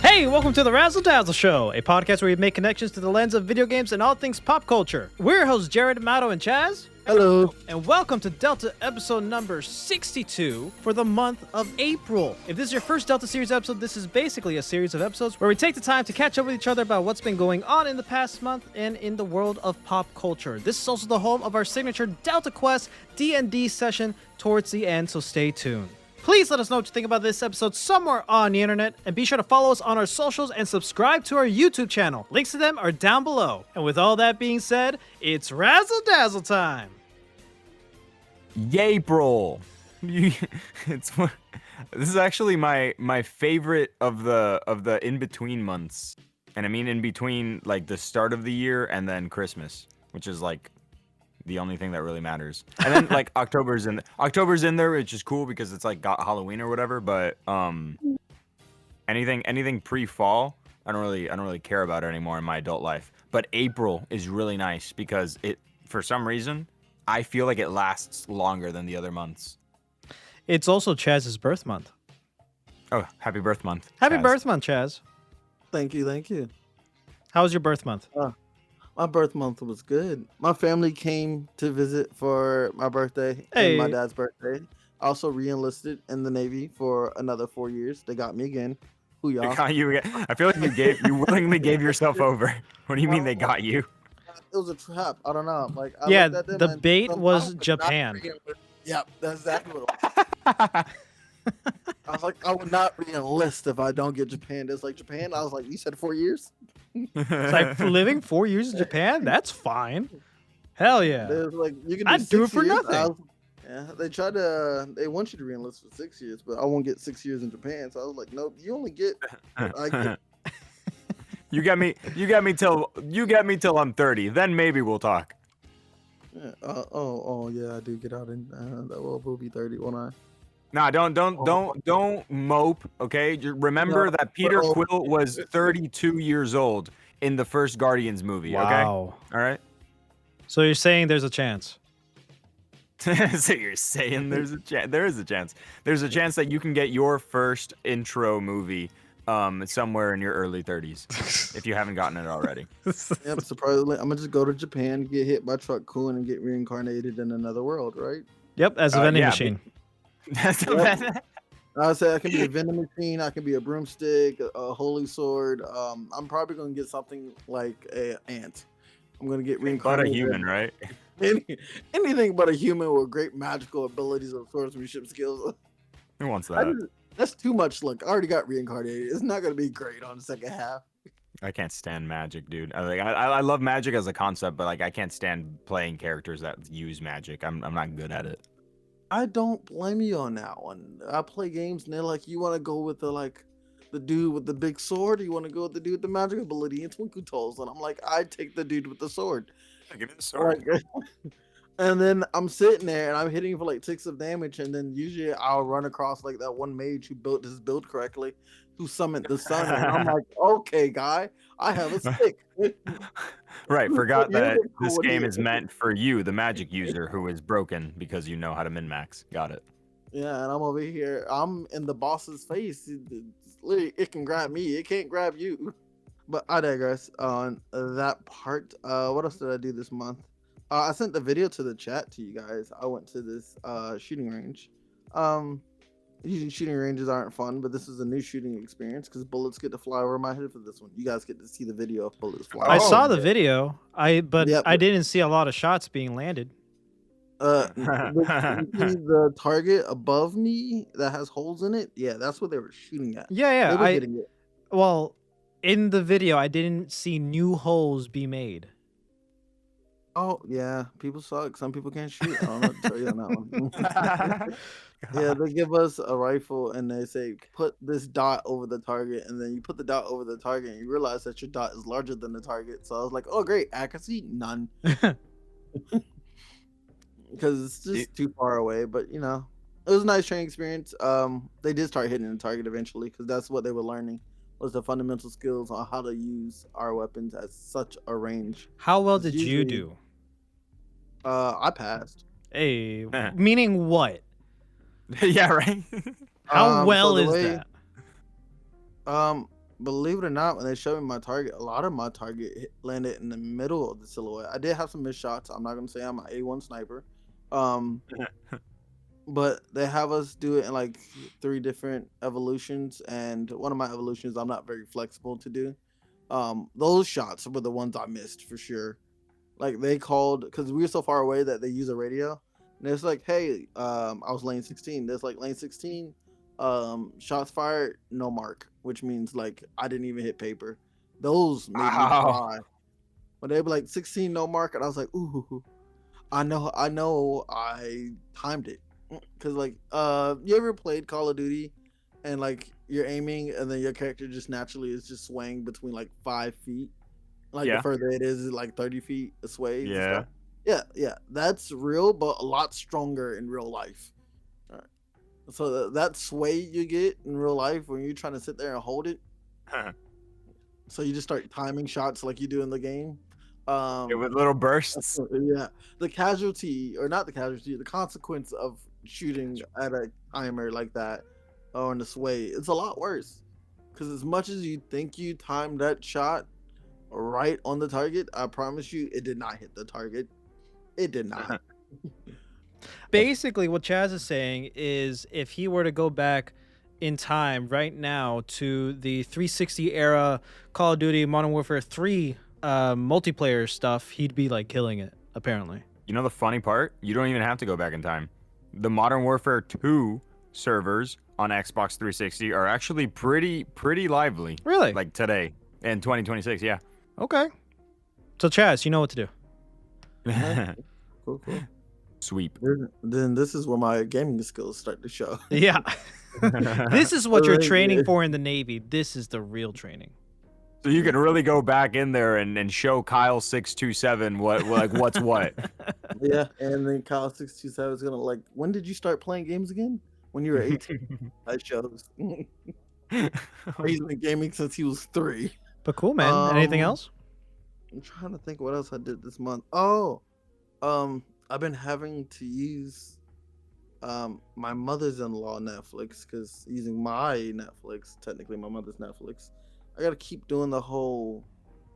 Hey, welcome to the Razzle Dazzle Show, a podcast where we make connections to the lens of video games and all things pop culture. We're your hosts, Jared, Mauro, and Chaz. Hello. And welcome to Delta episode number 62 for the month of April. If this is your first Delta series episode, this is basically a series of episodes where we take the time to catch up with each other about what's been going on in the past month and in the world of pop culture. This is also the home of our signature Delta Quest D&D session towards the end, so stay tuned. Please let us know what you think about this episode somewhere on the internet, and be sure to follow us on our socials and subscribe to our YouTube channel. Links to them are down below. And with all that being said, it's Razzle Dazzle time. April. This is actually my favorite of the in between months, and I mean in between like the start of the year and then Christmas, which is like the only thing that really matters. And then like October's in there, which is cool because it's like got Halloween or whatever. But anything pre-fall, I don't really care about it anymore in my adult life. But April is really nice because it, for some reason, I feel like it lasts longer than the other months. It's also Chaz's birth month. Oh, happy birth month. Happy Chaz. birth month, Chaz. Thank you. How was your birth month? My birth month was good. My family came to visit for my birthday and my dad's birthday. I also re-enlisted in the Navy for another 4 years. They got me again. Who y'all? They got you again. I feel like you willingly gave yourself over. What do you mean they got you? It was a trap. I don't know. Like, Yeah, the bait was Japan. Yep, that's exactly what it was. I was like, I would not re-enlist if I don't get Japan. It's like Japan. I was like, you said 4 years? It's like living 4 years in Japan? That's fine. Hell yeah. They was like, you can I'd do it for years. nothing. They want you to re-enlist for 6 years, but I won't get 6 years in Japan. So I was like, nope, you only get what I get. You got me till I'm 30. Then maybe we'll talk. Yeah. Yeah, I do get out in we'll be 30, won't I? Nah, don't mope, okay? Remember that Peter Quill was 32 years old in the first Guardians movie, okay? Wow. All right? So you're saying there's a chance? So you're saying there's a chance. There is a chance. There's a chance that you can get your first intro movie somewhere in your early 30s if you haven't gotten it already. Yep, surprisingly, I'm gonna just go to Japan, get hit by truck coon, and get reincarnated in another world, right? Yep, as a vending yeah, machine. That's I said I can be a vending machine, I can be a broomstick, a holy sword. I'm probably gonna get something like a ant. I'm gonna get reincarnated. But a human, right? Anything but a human with great magical abilities or swordsmanship skills. Who wants that? That's too much luck. I already got reincarnated. It's not gonna be great on the second half. I can't stand magic, dude. I love magic as a concept, but like I can't stand playing characters that use magic. I'm not good at it. I don't blame you on that one. I play games and they're like, you want to go with the dude with the big sword, or you want to go with the dude with the magic ability and twinkle toes? And I'm like, I take the dude with the sword. Give me the sword. And then I'm sitting there and I'm hitting for like 6 of damage, and then usually I'll run across like that one mage who built his build correctly, who summoned the sun, and I'm like, okay, guy, I have a stick. Right, forgot that this game is meant for you, the magic user who is broken because you know how to min-max. Got it. Yeah, and I'm over here. I'm in the boss's face. It can grab me. It can't grab you. But I digress on that part. What else did I do this month? I sent the video to the chat to you guys. I went to this shooting range. Usually shooting ranges aren't fun, but this is a new shooting experience because bullets get to fly over my head for this one. You guys get to see the video of bullets fly. I saw the video. I didn't see a lot of shots being landed. The target above me that has holes in it, yeah, that's what they were shooting at. Yeah. Well, in the video, I didn't see new holes be made. Oh yeah, people suck. Some people can't shoot. I don't know what to tell you on that one. Yeah, they give us a rifle and they say put this dot over the target, and then you put the dot over the target and you realize that your dot is larger than the target. So I was like, oh great, accuracy none, because it's just too far away. But you know, it was a nice training experience. They did start hitting the target eventually because that's what they were learning, was the fundamental skills on how to use our weapons at such a range. How well did you do? I passed. Hey, meaning what? Yeah, right. How well is that? believe it or not, when they showed me my target, a lot of my target landed in the middle of the silhouette. I did have some missed shots. I'm not gonna say I'm an A1 sniper, um, but they have us do it in like 3 different evolutions, and one of my evolutions I'm not very flexible to do. Those shots were the ones I missed for sure. Like they called because we were so far away that they use a radio, and it's like, hey, I was lane 16. There's like lane 16, shots fired, no mark, which means like I didn't even hit paper. Those made me Wow. cry. When they were like 16 no mark, and I was like, ooh, I know, I timed it. Cause like, you ever played Call of Duty, and like you're aiming, and then your character just naturally is just swaying between like 5 feet. Like the Yeah. further it is like 30 feet it sways and Yeah. stuff. Yeah, that's real, but a lot stronger in real life. All right. So that sway you get in real life when you're trying to sit there and hold it, so you just start timing shots like you do in the game. With little bursts. Yeah, the casualty, or not the casualty, the consequence of shooting at a timer like that or in the sway, it's a lot worse. Because as much as you think you timed that shot right on the target, I promise you, it did not hit the target. It did not. Basically, what Chaz is saying is if he were to go back in time right now to the 360 era Call of Duty Modern Warfare 3 multiplayer stuff, he'd be like killing it, apparently. You know the funny part? You don't even have to go back in time. The Modern Warfare 2 servers on Xbox 360 are actually pretty lively. Really? Like today in 2026, yeah. Okay. So Chaz, you know what to do. Cool. Sweep. Then this is where my gaming skills start to show. Yeah. This is what you're Right, training yeah. for in the Navy. This is the real training. So you can really go back in there and show Kyle 627 what's what. Yeah, and then Kyle 627 is gonna like, when did you start playing games again? When you were 18. That shows. He's been gaming since he was 3. But cool, man. Anything else? I'm trying to think what else I did this month. Oh, I've been having to use my mother's-in-law Netflix, because using my Netflix, technically my mother's Netflix, I gotta keep doing the whole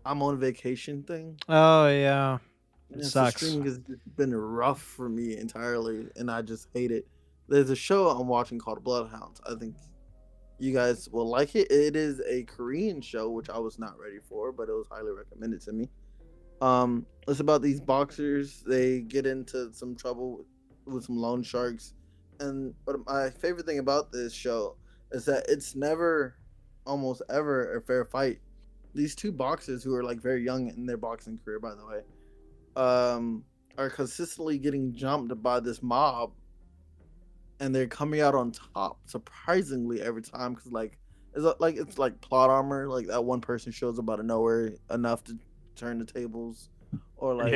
I'm on vacation thing. Oh yeah. It Yeah, so sucks. streaming has just been rough for me entirely, and I just hate it. There's a show I'm watching called Bloodhounds. I think you guys will like it. It is a Korean show, which I was not ready for, but it was highly recommended to me. It's about these boxers. They get into some trouble with some loan sharks, and but my favorite thing about this show is that it's never, almost ever, a fair fight. These 2 boxers who are like very young in their boxing career, by the way, are consistently getting jumped by this mob, and they're coming out on top surprisingly every time, because it's like plot armor. Like that one person shows up out of nowhere enough to turn the tables, or like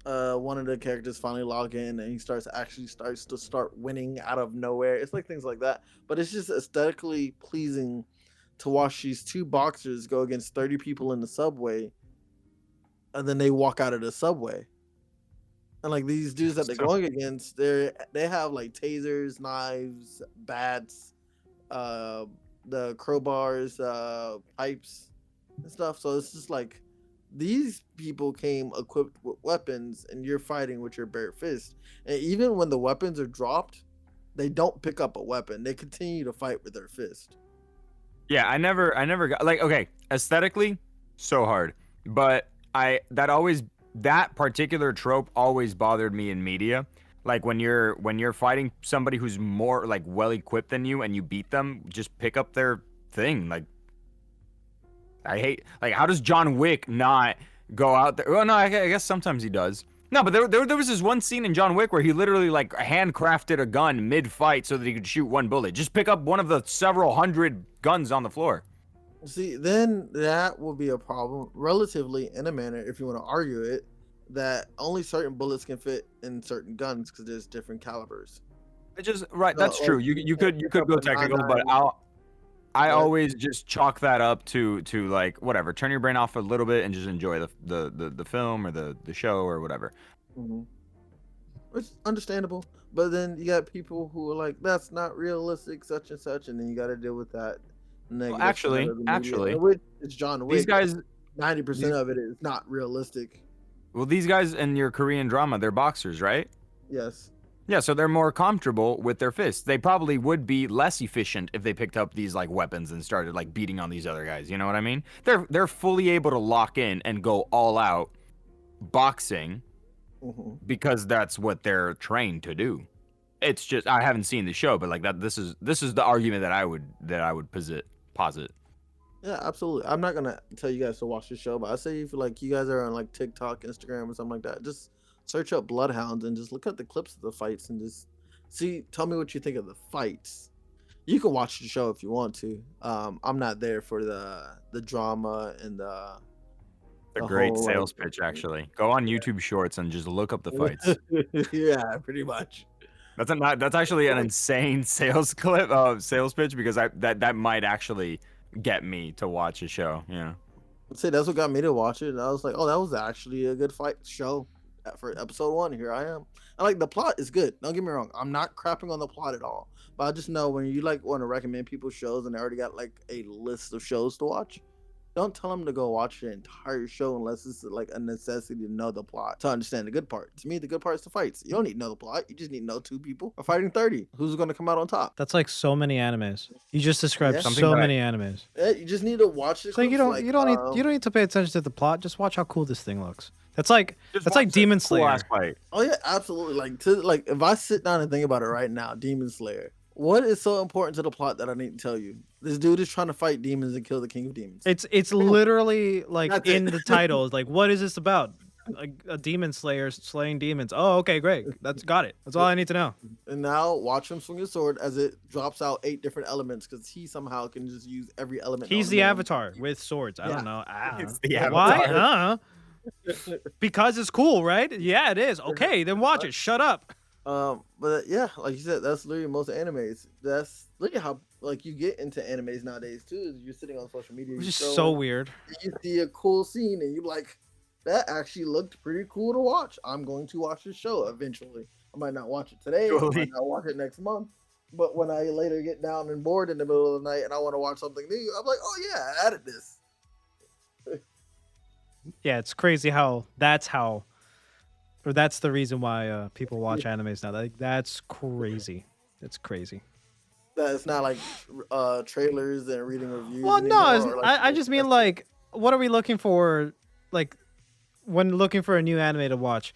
one of the characters finally log in and he starts to winning out of nowhere. It's like things like that, but it's just aesthetically pleasing to watch these 2 boxers go against 30 people in the subway, and then they walk out of the subway. And like these dudes that they're going against, they have like tasers, knives, bats, the crowbars, pipes, and stuff. So it's just like these people came equipped with weapons, and you're fighting with your bare fist. And even when the weapons are dropped, they don't pick up a weapon. They continue to fight with their fist. Yeah, I never got like, okay, aesthetically, so hard. But that particular trope always bothered me in media. Like when you're fighting somebody who's more like well equipped than you and you beat them, just pick up their thing. Like I hate, like, how does John Wick not go out there? Well, no, I guess sometimes he does. No, but there was this one scene in John Wick where he literally like handcrafted a gun mid-fight so that he could shoot one bullet. Just pick up one of the several hundred guns on the floor. See, then that will be a problem, relatively, in a manner, if you want to argue it, that only certain bullets can fit in certain guns because there's different calibers. It just right. So, That's like, true. You could go technical, but I always just chalk that up to like whatever. Turn your brain off a little bit and just enjoy the film or the show or whatever. Mm-hmm. It's understandable, but then you got people who are like, that's not realistic, such and such, and then you got to deal with that negative actually- side of the media, actually, which it's John Wick. These guys, 90% of it is not realistic. well, these guys in your Korean drama, they're boxers, right? Yes. Yeah, so they're more comfortable with their fists. They probably would be less efficient if they picked up these like weapons and started like beating on these other guys. You know what I mean? They're fully able to lock in and go all out boxing because that's what they're trained to do. It's just I haven't seen the show, but like that this is the argument that I would posit. Yeah, absolutely. I'm not gonna tell you guys to watch the show, but I say if like you guys are on like TikTok, Instagram, or something like that, just search up Bloodhounds and just look at the clips of the fights and just see. Tell me what you think of the fights. You can watch the show if you want to. I'm not there for the drama and the Great whole, sales like, pitch, actually. Go on YouTube Shorts and just look up the fights. Yeah, pretty much. That's actually an insane sales pitch because that might actually get me to watch a show. Yeah. Say that's what got me to watch it. And I was like, oh, that was actually a good fight show for episode 1. Here I am. I like the plot is good. Don't get me wrong. I'm not crapping on the plot at all. But I just know when you like want to recommend people shows and they already got like a list of shows to watch, don't tell them to go watch the entire show unless it's like a necessity to know the plot to understand the good part. To me, the good part is the fights. You don't need to know the plot. You just need to know 2 people are fighting 30. Who's going to come out on top? That's like so many animes. You just described Yeah. so many animes. Yeah, you just need to watch it. So you don't need to pay attention to the plot. Just watch how cool this thing looks. That's like Demon Slayer. Fight. Oh yeah, absolutely. Like if I sit down and think about it right now, Demon Slayer. What is so important to the plot that I need to tell you? This dude is trying to fight demons and kill the king of demons. It's literally like That's in it. the title. It's like, what is this about? A demon slayer slaying demons. Oh, okay, great. That's got it. That's all I need to know. And now watch him swing his sword as it drops out 8 different elements because he somehow can just use every element. He's known the to man. avatar with swords. I don't know. It's the Why? Avatar. Because it's cool, right? Yeah, it is. Okay, then watch it. Shut up. But yeah, like you said, that's literally most animes. That's literally how like you get into animes nowadays too. Is you're sitting on social media, Which you is scroll, so weird. You see a cool scene and you're like, that actually looked pretty cool to watch. I'm going to watch this show eventually. I might not watch it today. I might not watch it next month. But when I later get down and bored in the middle of the night and I want to watch something new, I'm like, oh yeah, I added this. Yeah, it's crazy how that's the reason why people watch animes now. That's crazy. It's crazy. That it's not like trailers and reading reviews. Well, no, anymore, or, like, I just mean like, what are we looking for? Like, when looking for a new anime to watch,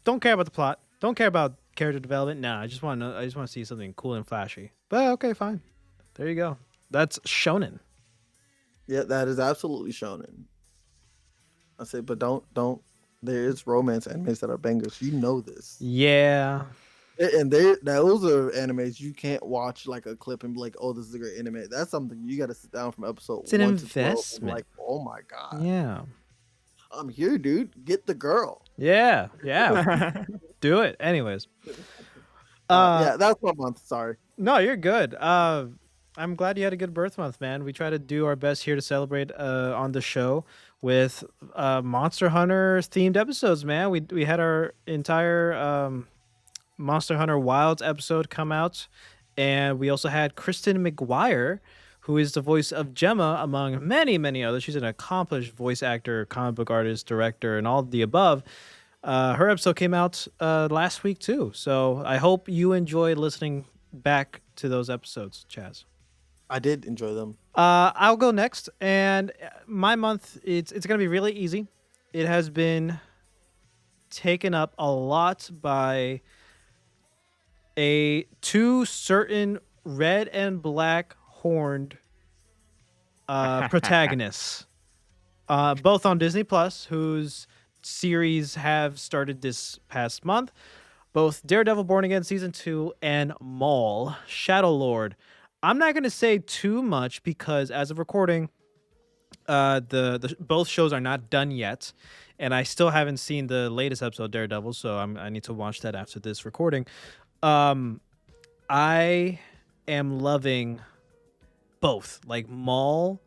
don't care about the plot. Don't care about character development. Nah, I just want to see something cool and flashy. But okay, fine. There you go. That's shonen. Yeah, that is absolutely shonen. I say, but don't. There is romance animes that are bangers. You know this. Yeah. And those are animes you can't watch like a clip and be like, oh, this is a great anime. That's something you got to sit down from episode It's an 1 to 12 and investment. like, oh my god, Yeah. I'm here, dude. Get the girl. Yeah. Do it. Anyways. Yeah, that's my month. Sorry. No, you're good. I'm glad you had a good birth month, man. We try to do our best here to celebrate on the show with Monster Hunter themed episodes, man. We had our entire Monster Hunter Wilds episode come out, and we also had Kristen McGuire, who is the voice of Gemma, among many, many others. She's an accomplished voice actor, comic book artist, director, and all of the above. Her episode came out last week too, so I hope you enjoyed listening back to those episodes, Chaz. I did enjoy them. I'll go next, and my month it's gonna be really easy. It has been taken up a lot by two certain red and black horned protagonists, both on Disney Plus, whose series have started this past month. Both Daredevil Born Again Season 2 and Maul Shadow Lord. I'm not going to say too much because as of recording, the both shows are not done yet, and I still haven't seen the latest episode of Daredevil, so I need to watch that after this recording. I am loving both. Like, Maul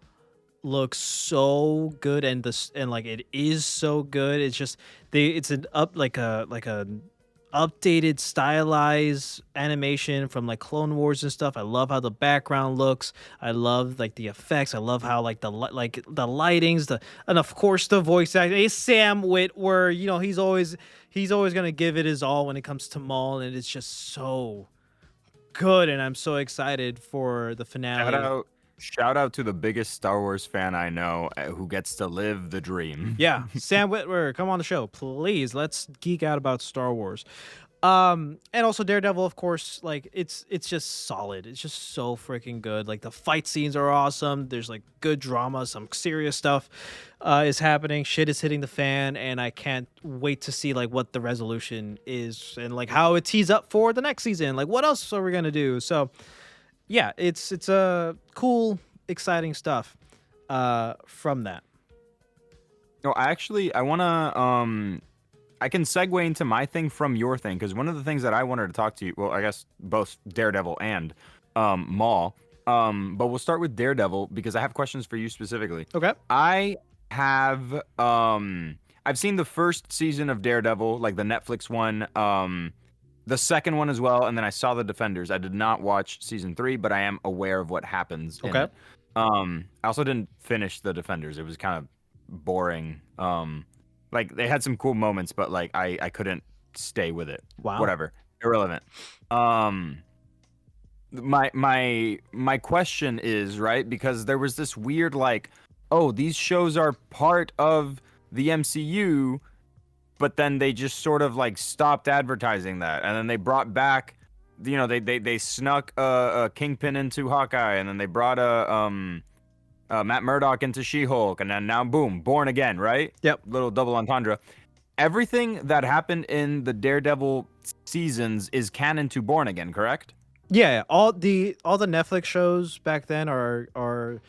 looks so good, and like it is so good. It's just it's an up like a updated stylized animation from like Clone Wars and stuff. I love how the background looks. I love like the effects. I love how like the lightings, and of course the voice acting. It's Sam Witwer. You know, he's always gonna give it his all when it comes to Maul, and it's just so good. And I'm so excited for the finale. Shout out to the biggest Star Wars fan I know who gets to live the dream. Yeah, Sam Witwer, come on the show, please. Let's geek out about Star Wars. And also Daredevil, of course. Like it's just solid. It's just so freaking good. Like the fight scenes are awesome. There's like good drama. Some serious stuff is happening. Shit is hitting the fan, and I can't wait to see like what the resolution is and like how it tees up for the next season. Like what else are we gonna do? So yeah, it's a cool, exciting stuff from that. No, I wanna I can segue into my thing from your thing, because one of the things that I wanted to talk to you, well, I guess both Daredevil and Maul, but we'll start with Daredevil because I have questions for you specifically. Okay. I have I've seen the first season of Daredevil, like the Netflix one, the second one as well, and then I saw the Defenders. I did not watch season 3, but I am aware of what happens in it. I also didn't finish the Defenders. It was kind of boring. Like they had some cool moments, but like I couldn't stay with it. Wow. Whatever. Irrelevant. My question is, right, because there was this weird like, oh, these shows are part of the MCU, but then they just sort of like stopped advertising that, and then they brought back, you know, they snuck a Kingpin into Hawkeye, and then they brought Matt Murdock into She-Hulk, and then now boom, Born Again, right? Yep. Little double entendre. Everything that happened in the Daredevil seasons is canon to Born Again, correct? Yeah, all the Netflix shows back then are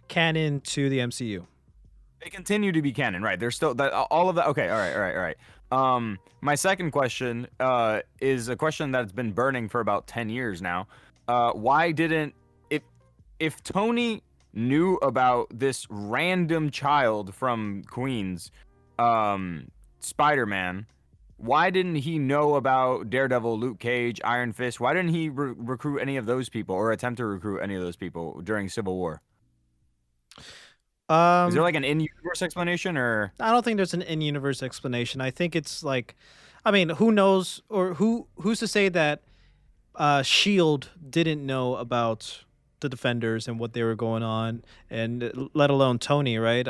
canon to the MCU. They continue to be canon, right? They're still that all of that. Okay, all right. My second question is a question that's been burning for about 10 years now. Why didn't if Tony knew about this random child from Queens, Spider-Man, why didn't he know about Daredevil, Luke Cage, Iron Fist? Why didn't he recruit any of those people or attempt to recruit any of those people during Civil War? Is there like an in-universe explanation, or? I don't think there's an in-universe explanation. I think it's like, I mean, who knows, or who's to say that Shield didn't know about the Defenders and what they were going on, and let alone Tony, right?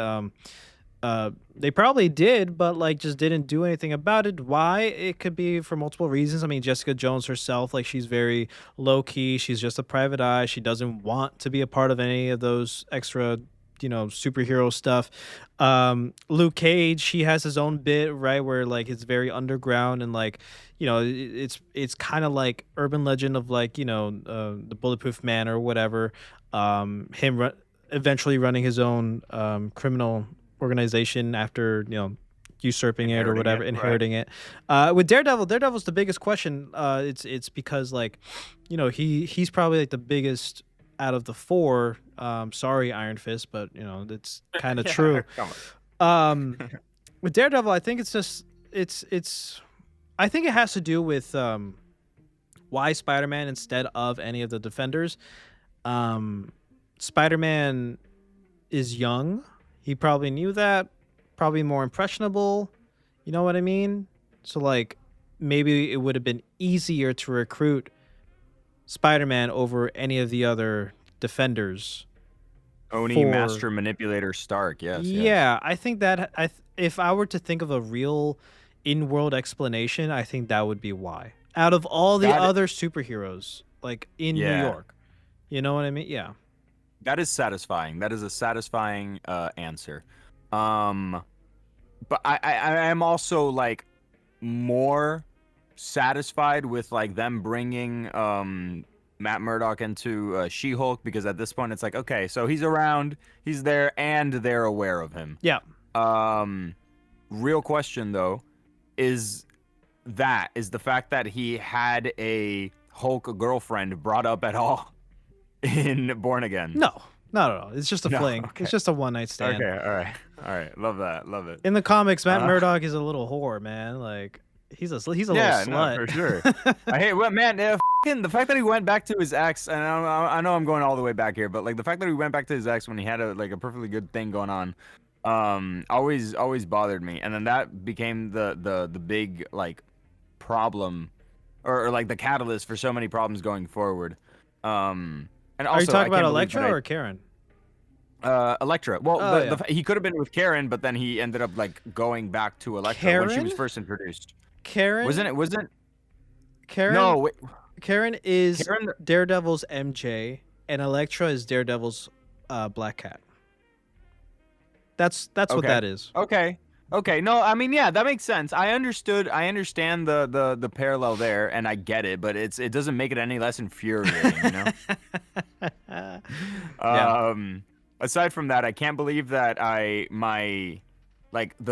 They probably did, but like just didn't do anything about it. Why? It could be for multiple reasons. I mean, Jessica Jones herself, like she's very low key. She's just a private eye. She doesn't want to be a part of any of those extra, you know, superhero stuff. Luke Cage, he has his own bit, right, where like it's very underground, and like, you know, it's kind of like urban legend of like, you know, the Bulletproof Man or whatever. Eventually running his own criminal organization after, you know, usurping it or whatever, inheriting it. With Daredevil's the biggest question. It's because like, you know, he's probably like the biggest out of the four. Sorry, Iron Fist, but you know, it's kind of true. With Daredevil, I think it's just I think it has to do with why Spider-Man instead of any of the Defenders. Spider-Man is young. He probably knew that. Probably more impressionable. You know what I mean? So like maybe it would have been easier to recruit Spider-Man over any of the other Defenders. Oni, Master Manipulator, Stark, yes. Yeah, I think that if I were to think of a real in-world explanation, I think that would be why. Out of all the other superheroes, like in New York. You know what I mean? Yeah. That is satisfying. That is a satisfying answer. But I am also like more satisfied with like them bringing Matt Murdock into She-Hulk, because at this point it's like, okay, so he's around, he's there, and they're aware of him. Yeah. Real question though is the fact that he had a Hulk girlfriend brought up at all in Born Again? No, not at all. It's just a fling. Okay. It's just a one-night stand. Okay, all right. Love that. Love it. In the comics, Matt Murdock is a little whore, man. Like, He's a Yeah, little no, slut. for sure. I hate what man. The fact that he went back to his ex, and I know I'm going all the way back here, but like the fact that he went back to his ex when he had a perfectly good thing going on, always bothered me. And then that became the big like problem, or like the catalyst for so many problems going forward. And also, Are you talking I about can't believe that Electra or Karen? Electra. Well, Oh, yeah. he could have been with Karen, but then he ended up like going back to Electra when she was Karen? first introduced. Karen? Wasn't Karen? no wait, Karen is Karen? Daredevil's MJ, and Electra is Daredevil's Black Cat. That's what Okay. that is. Okay. No, I mean, yeah, that makes sense. I understand the parallel there, and I get it, but it doesn't make it any less infuriating, you know? Yeah. Aside from that, I can't believe that the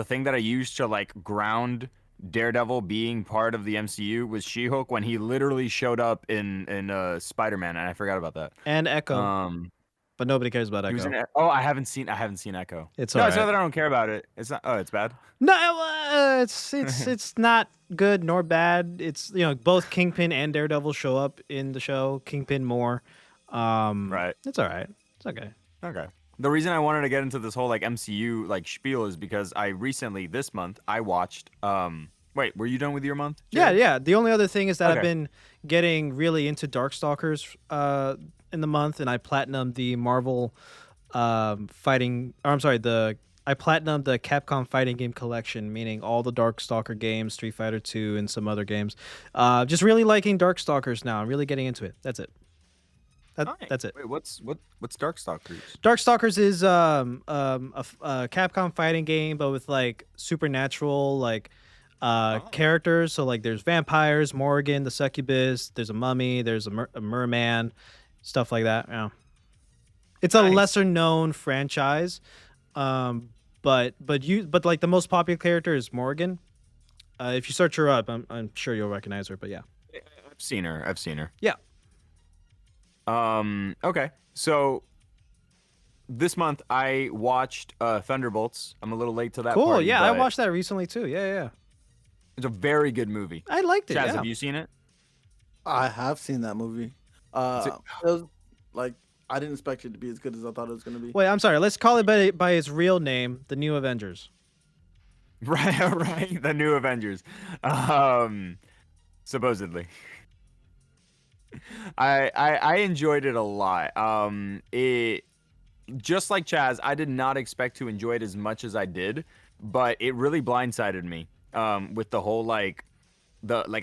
thing that I used to like ground Daredevil being part of the MCU was She-Hulk when he literally showed up in Spider-Man, and I forgot about that. And Echo, but nobody cares about He was Echo. in. Oh, I haven't seen Echo. It's No, it's not alright. that I don't care about it. It's not. Oh, it's bad. No, it's not good nor bad. It's both Kingpin and Daredevil show up in the show. Kingpin more. Right. It's alright. It's okay. Okay. The reason I wanted to get into this whole like MCU like spiel is because I recently this month I watched. Wait, were you done with your month? Jared? Yeah. The only other thing is that I've Okay. been getting really into Darkstalkers in the month, and I platinumed the Marvel fighting. Or I'm sorry, I platinumed the Capcom fighting game collection, meaning all the Darkstalker games, Street Fighter 2, and some other games. Just really liking Darkstalkers now. I'm really getting into it. That's it. Nice. That's it. Wait, what's Darkstalkers? Darkstalkers is a Capcom fighting game, but with like supernatural characters. So like there's vampires, Morrigan, the succubus. There's a mummy. There's a merman, stuff like that. Yeah, it's a Nice. lesser known franchise, but like the most popular character is Morrigan. If you search her up, I'm sure you'll recognize her. But yeah, I've seen her. yeah. Okay. So this month I watched Thunderbolts. I'm a little late to that Cool. party, Yeah, I but watched that recently too. Yeah. It's a very good movie. I liked it. Chaz, Yeah. have you seen it? I have seen that movie. It was like I didn't expect it to be as good as I thought it was gonna be. Wait, I'm sorry. Let's call it by its real name, The New Avengers. Right. The new Avengers. Supposedly. I enjoyed it a lot. It just like Chaz, I did not expect to enjoy it as much as I did, but it really blindsided me. With the whole like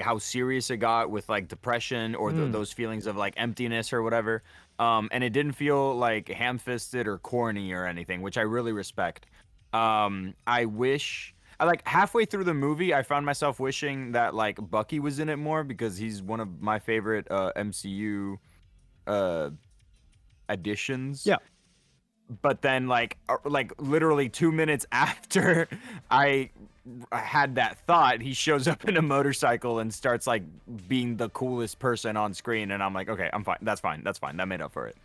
how serious it got with like depression or those feelings of like emptiness or whatever. And it didn't feel like ham-fisted or corny or anything, which I really respect. I wish like halfway through the movie, I found myself wishing that like Bucky was in it more because he's one of my favorite MCU additions. Yeah. But then like literally 2 minutes after I had that thought, he shows up in a motorcycle and starts like being the coolest person on screen, and I'm like, okay, I'm fine. That's fine. That made up for it.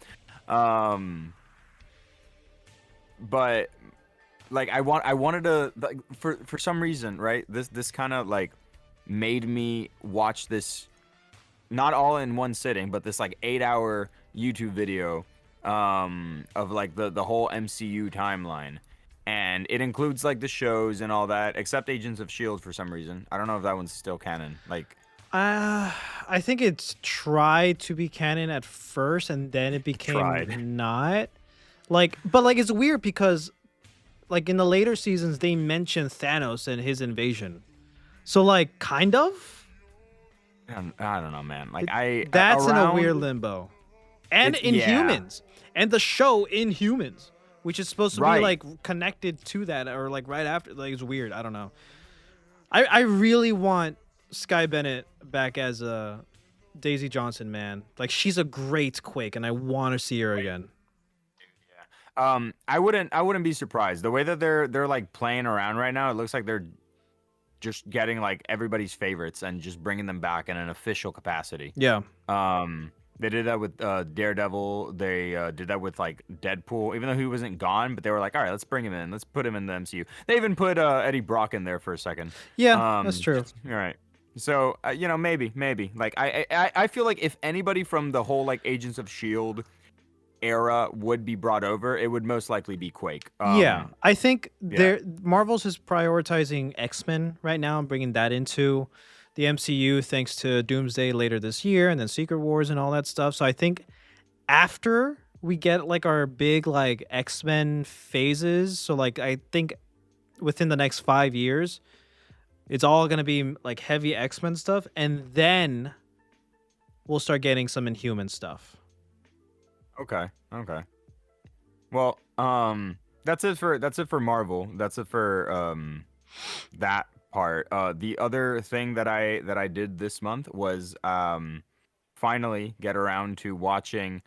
But like I wanted to like, for some reason, right? This kind of like made me watch this not all in one sitting, but this like 8-hour YouTube video of like the whole MCU timeline. And it includes like the shows and all that, except Agents of S.H.I.E.L.D. for some reason. I don't know if that one's still canon. Like I think it's tried to be canon at first, and then it became Tried. not. But it's weird because, like in the later seasons, they mention Thanos and his invasion. So like, kind of. I don't know, man. Like That's in a around- weird limbo, and It's- yeah. Inhumans, and the show Inhumans, which is supposed to Right. be like connected to that or like right after. Like it's weird. I don't know. I really want Sky Bennett back as a Daisy Johnson, man. Like she's a great Quake, and I want to see her again. I wouldn't be surprised. The way that they're like playing around right now, it looks like they're just getting like everybody's favorites and just bringing them back in an official capacity. Yeah. They did that with Daredevil. They did that with like Deadpool, even though he wasn't gone. But they were like, all right, let's bring him in. Let's put him in the MCU. They even put Eddie Brock in there for a second. Yeah, that's true. All right. So maybe. Like I feel like if anybody from the whole like Agents of Shield era would be brought over, it would most likely be Quake. Yeah, I think yeah. Marvel's is prioritizing X-Men right now and bringing that into the MCU thanks to Doomsday later this year and then Secret Wars and all that stuff. So I think after we get like our big like X-Men phases, so like I think within the next 5 years, it's all going to be like heavy X-Men stuff, and then we'll start getting some Inhuman stuff. Okay. Well, that's it for Marvel. That's it for that part. The other thing that I did this month was finally get around to watching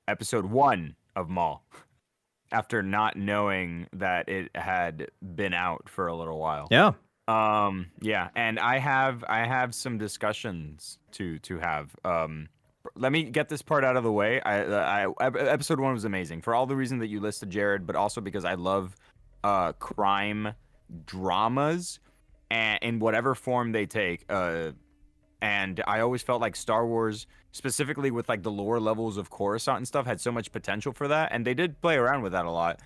episode 1 of Maul after not knowing that it had been out for a little while. Yeah. Yeah, and I have some discussions to have. Let me get this part out of the way. Episode 1 was amazing for all the reasons that you listed, Jared, but also because I love crime dramas and in whatever form they take. And I always felt like Star Wars, specifically with like the lower levels of Coruscant and stuff, had so much potential for that, and they did play around with that a lot.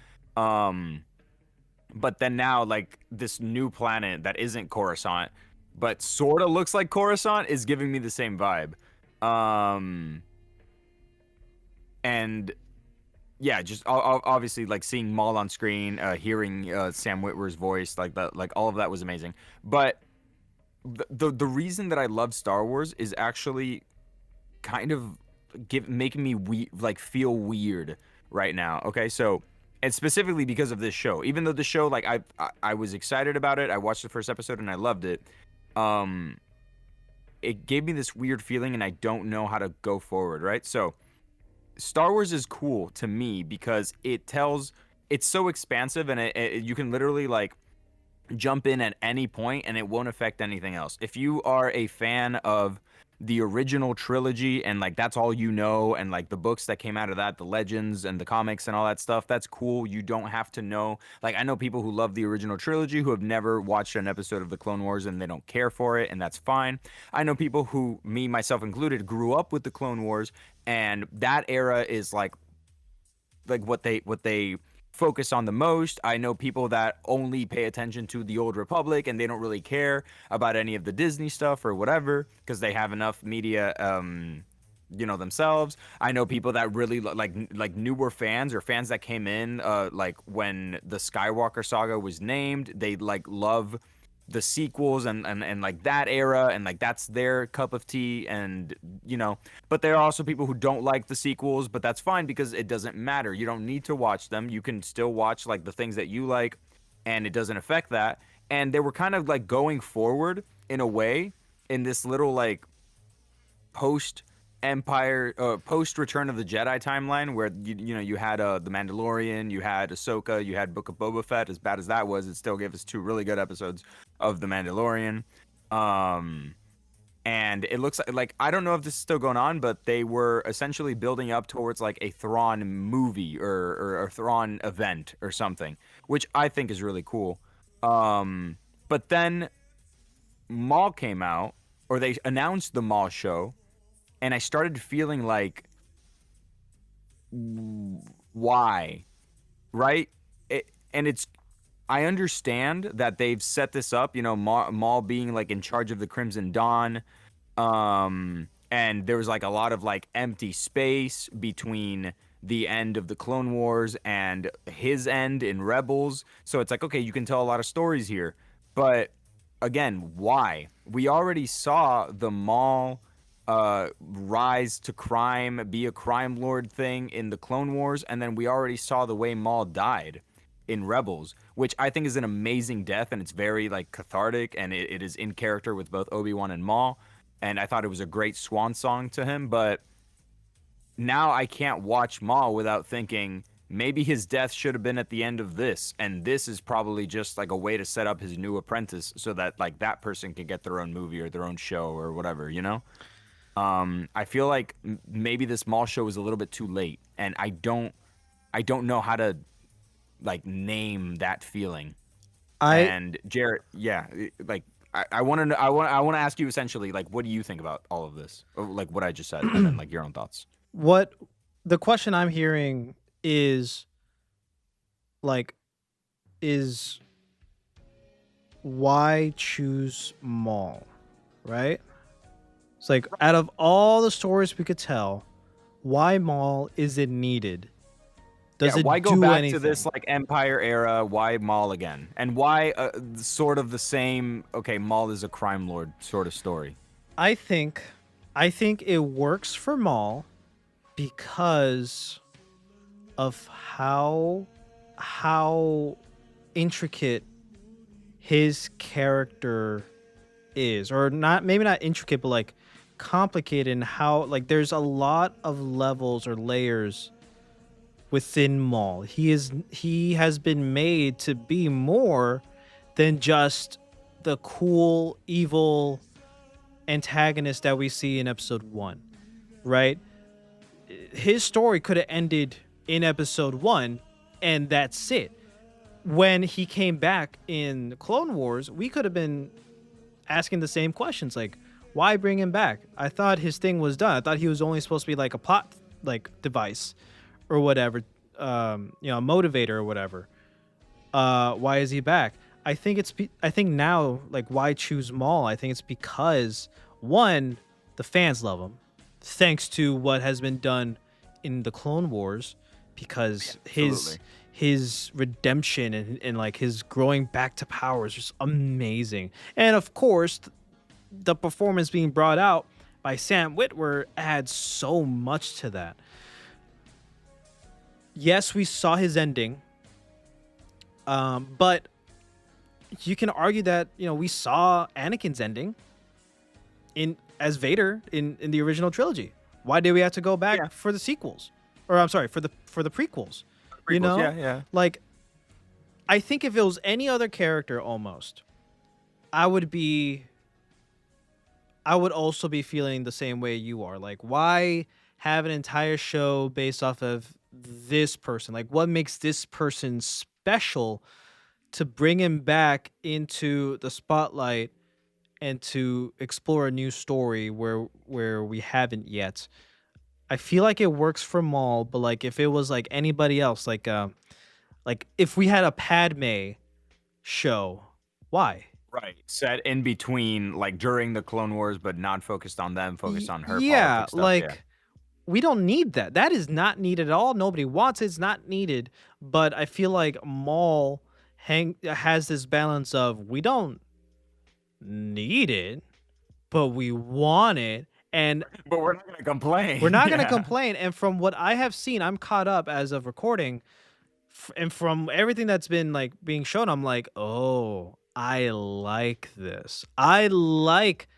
But then now, like, this new planet that isn't Coruscant, but sort of looks like Coruscant, is giving me the same vibe. And yeah, just obviously like seeing Maul on screen, hearing Sam Witwer's voice, like that, like all of that was amazing. But the reason that I love Star Wars is actually kind of making me feel weird right now. Okay, so. And specifically because of this show, even though the show, like I was excited about it, I watched the first episode and I loved it. It gave me this weird feeling, and I don't know how to go forward. Right, so Star Wars is cool to me because it's so expansive, and you can literally like jump in at any point, and it won't affect anything else. If you are a fan of the original trilogy and like that's all you know, and like the books that came out of that, the legends and the comics and all that stuff, that's cool. You don't have to know. Like, I know people who love the original trilogy who have never watched an episode of the Clone Wars and they don't care for it, and that's fine. I know people who, me myself included, grew up with the Clone Wars, and that era is like what they focus on the most. I know people that only pay attention to the Old Republic and they don't really care about any of the Disney stuff or whatever because they have enough media themselves. I know people that really like newer fans or fans that came in like when the Skywalker saga was named. They like love the sequels and like that era, and like that's their cup of tea, and but there are also people who don't like the sequels, but that's fine because it doesn't matter. You don't need to watch them. You can still watch like the things that you like, and it doesn't affect that. And they were kind of like going forward in a way in this little like post Return of the Jedi timeline where you had the Mandalorian, you had Ahsoka, you had Book of Boba Fett. As bad as that was, it still gave us 2 really good episodes of the Mandalorian. And it looks like I don't know if this is still going on, but they were essentially building up towards like a Thrawn movie or a Thrawn event or something, which I think is really cool. But then Maul came out, or they announced the Maul show. And I started feeling like, why, right? I understand that they've set this up, Maul being like in charge of the Crimson Dawn, and there was like a lot of like empty space between the end of the Clone Wars and his end in Rebels. So it's like, okay, you can tell a lot of stories here, but again, why? We already saw the Maul rise to crime, be a crime lord thing in the Clone Wars, and then we already saw the way Maul died in Rebels, which I think is an amazing death, and it's very like cathartic, and it is in character with both Obi-Wan and Maul, and I thought it was a great swan song to him. But now I can't watch Maul without thinking maybe his death should have been at the end of this, and this is probably just like a way to set up his new apprentice so that like that person can get their own movie or their own show or whatever. I feel like maybe this Maul show was a little bit too late, and I don't know how to like name that feeling. I And Jarrett, yeah, like I want to I want to ask you essentially like what do you think about all of this? Or, like what I just said, and then like your own thoughts. what the question I'm hearing is like is why choose Maul, right? It's like out of all the stories we could tell, why Maul is it needed? Does Yeah, it why go do back anything? to this like Empire era? Why Maul again? And why sort of the same? Okay, Maul is a crime lord sort of story. I think I think it works for Maul because of how intricate his character is, or not, maybe not intricate, but like complicated, and how like there's a lot of levels or layers within Maul. He has been made to be more than just the cool evil antagonist that we see in episode 1, right? His story could have ended in episode 1 and that's it. When he came back in Clone Wars, we could have been asking the same questions like why bring him back? I thought his thing was done. I thought he was only supposed to be like a plot like device or whatever, a motivator or whatever. Why is he back? I think now, like, why choose Maul? I think it's because one, the fans love him, thanks to what has been done in the Clone Wars, because Absolutely. his redemption and like his growing back to power is just amazing. And of course, the performance being brought out by Sam Witwer adds so much to that. Yes, we saw his ending, but you can argue that we saw Anakin's ending in as Vader in the original trilogy. Why did we have to go back for the sequels, or I'm sorry, for the prequels? Yeah. Like, I think if it was any other character, almost, I would also be feeling the same way you are. Like, why have an entire show based off of this person? Like, what makes this person special to bring him back into the spotlight and to explore a new story where we haven't yet? I feel like it works for Maul, but like if it was like anybody else, like if we had a Padme show, why? Right. Set in between, like during the Clone Wars, but not focused on them, focused on her Yeah, politics stuff. like we don't need that. That is not needed at all. Nobody wants it. It's not needed. But I feel like Maul has this balance of we don't need it, but we want it. And but we're not gonna complain. we're not going to complain. And from what I have seen, I'm caught up as of recording. And from everything that's been like being shown, I'm like, oh, I like this. I like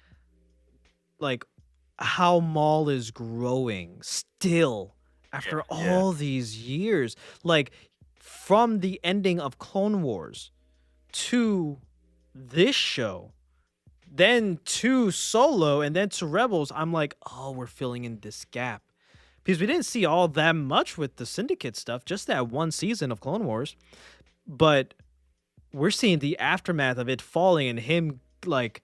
how Maul is growing still after all these years. Like from the ending of Clone Wars to this show, then to Solo, and then to Rebels, I'm like, oh, we're filling in this gap. Because we didn't see all that much with the Syndicate stuff, just that one season of Clone Wars. But we're seeing the aftermath of it falling and him like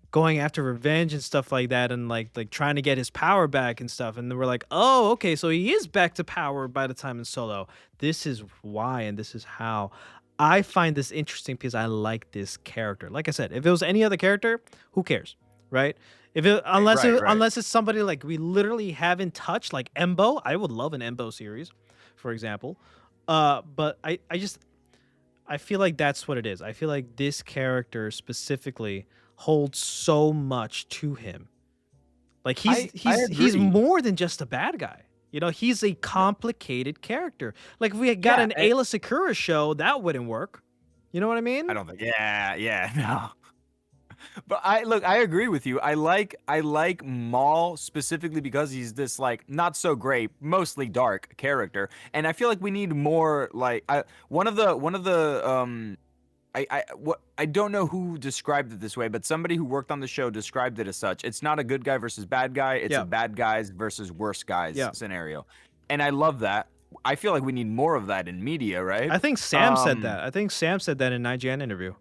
going after revenge and stuff like that, and like trying to get his power back and stuff. And then we're like, oh, okay, so he is back to power by the time in Solo. This is why, and this is how. I find this interesting because I like this character. Like I said, if it was any other character, who cares, right? Unless it's somebody like we literally haven't touched, like Embo. I would love an Embo series, for example. But I feel like that's what it is. I feel like this character specifically holds so much to him. Like he's more than just a bad guy. He's a complicated character. Like if we had got an Ayla Secura show, that wouldn't work. You know what I mean? I don't think. Yeah, no. But I agree with you. I like Maul specifically because he's this like not so great, mostly dark character, and I feel like we need more like one of the I don't know who described it this way, but somebody who worked on the show described it as such. It's not a good guy versus bad guy. It's Yeah. a bad guys versus worse guys Yeah. scenario. And I love that. I feel like we need more of that in media, right? I think Sam said that. I think Sam said that in IGN interview.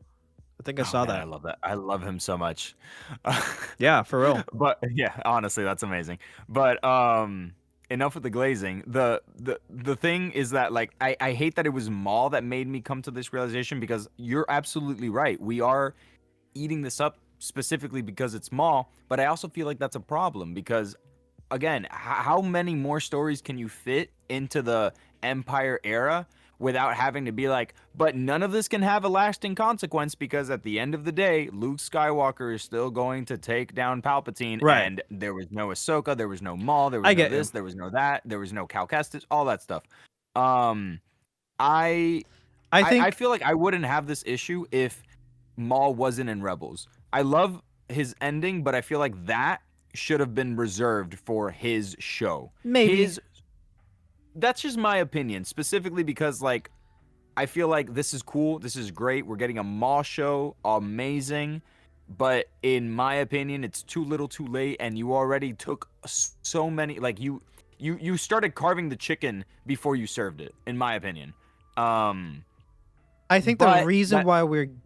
I think I saw man, that. I love that. I love him so much. Yeah, for real. But yeah, honestly, that's amazing. But enough with the glazing. The thing is that like I hate that it was Maul that made me come to this realization, because you're absolutely right. We are eating this up specifically because it's Maul, but I also feel like that's a problem because again, how many more stories can you fit into the Empire era without having to be like, but none of this can have a lasting consequence, because at the end of the day, Luke Skywalker is still going to take down Palpatine, Right. and there was no Ahsoka, there was no Maul, there was I no get this, you. there was no that, there was no Cal Kestis, all that stuff. I think feel like I wouldn't have this issue if Maul wasn't in Rebels. I love his ending, but I feel like that should have been reserved for his show. maybe. That's just my opinion, specifically because like I feel like this is cool, this is great. We're getting a Maul show, amazing. But in my opinion, it's too little, too late, and you already took so many. Like you started carving the chicken before you served it, in my opinion. I think the but reason that- why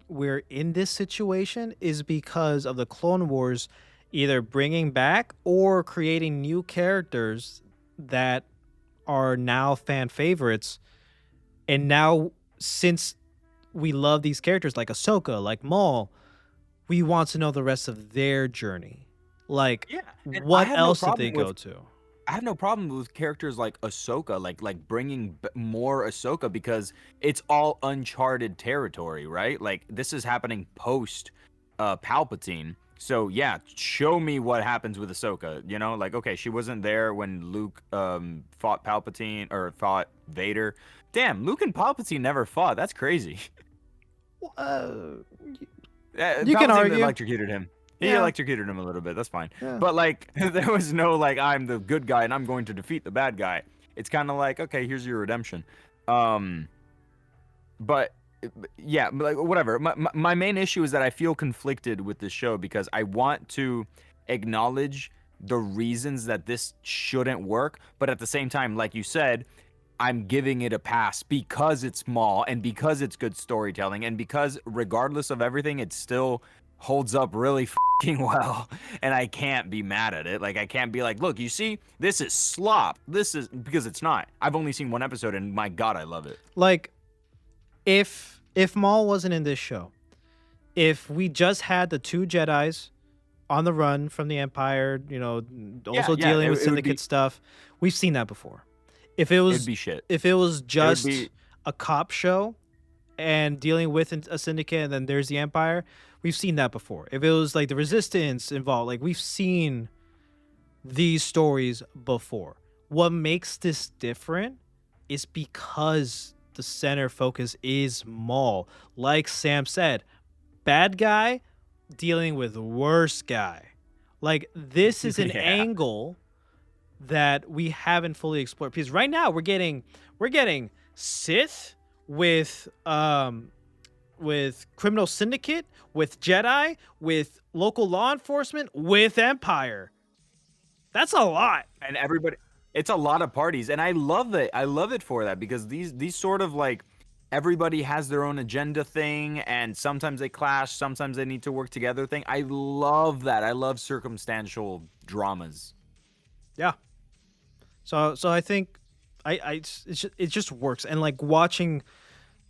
we're in this situation is because of the Clone Wars either bringing back or creating new characters that are now fan favorites. And now, since we love these characters like Ahsoka, like Maul, we want to know the rest of their journey. Like, Yeah, and I what have no else did problem they go with- to? I have no problem with characters like Ahsoka, like bringing more Ahsoka, because it's all uncharted territory, right? Like this is happening post Palpatine. So yeah, show me what happens with Ahsoka. You know, like okay, she wasn't there when Luke fought Palpatine or fought Vader. Damn, Luke and Palpatine never fought. That's crazy. You can Palpatine argue. electrocuted him. He Yeah. electrocuted him a little bit. That's fine. Yeah. But like, there was no like, I'm the good guy and I'm going to defeat the bad guy. It's kind of like, okay, here's your redemption. But yeah, like whatever. My main issue is that I feel conflicted with this show because I want to acknowledge the reasons that this shouldn't work, but at the same time, like you said, I'm giving it a pass because it's Maul and because it's good storytelling and because regardless of everything, it still holds up really fucking well, and I can't be mad at it. Like I can't be like, look, you see, this is slop. This is because it's not. I've only seen one episode, and my God, I love it. Like, if Maul wasn't in this show, if we just had the two Jedis on the run from the Empire, you know, also dealing with Syndicate stuff, we've seen that before. If it was It'd be shit. If it was just be- a cop show and dealing with a Syndicate, and then there's the Empire, we've seen that before. If it was like the Resistance involved, like we've seen these stories before. What makes this different is because the center focus is Maul. Like Sam said, bad guy dealing with worse guy. Like this is an Yeah. angle that we haven't fully explored, because right now we're getting Sith with criminal syndicate, with Jedi, with local law enforcement, with Empire. That's a lot. And everybody, it's a lot of parties, and I love it. I love it for that because these sort of like everybody has their own agenda thing, and sometimes they clash, sometimes they need to work together thing. I love that. I love circumstantial dramas. Yeah. So I think it just works, and like watching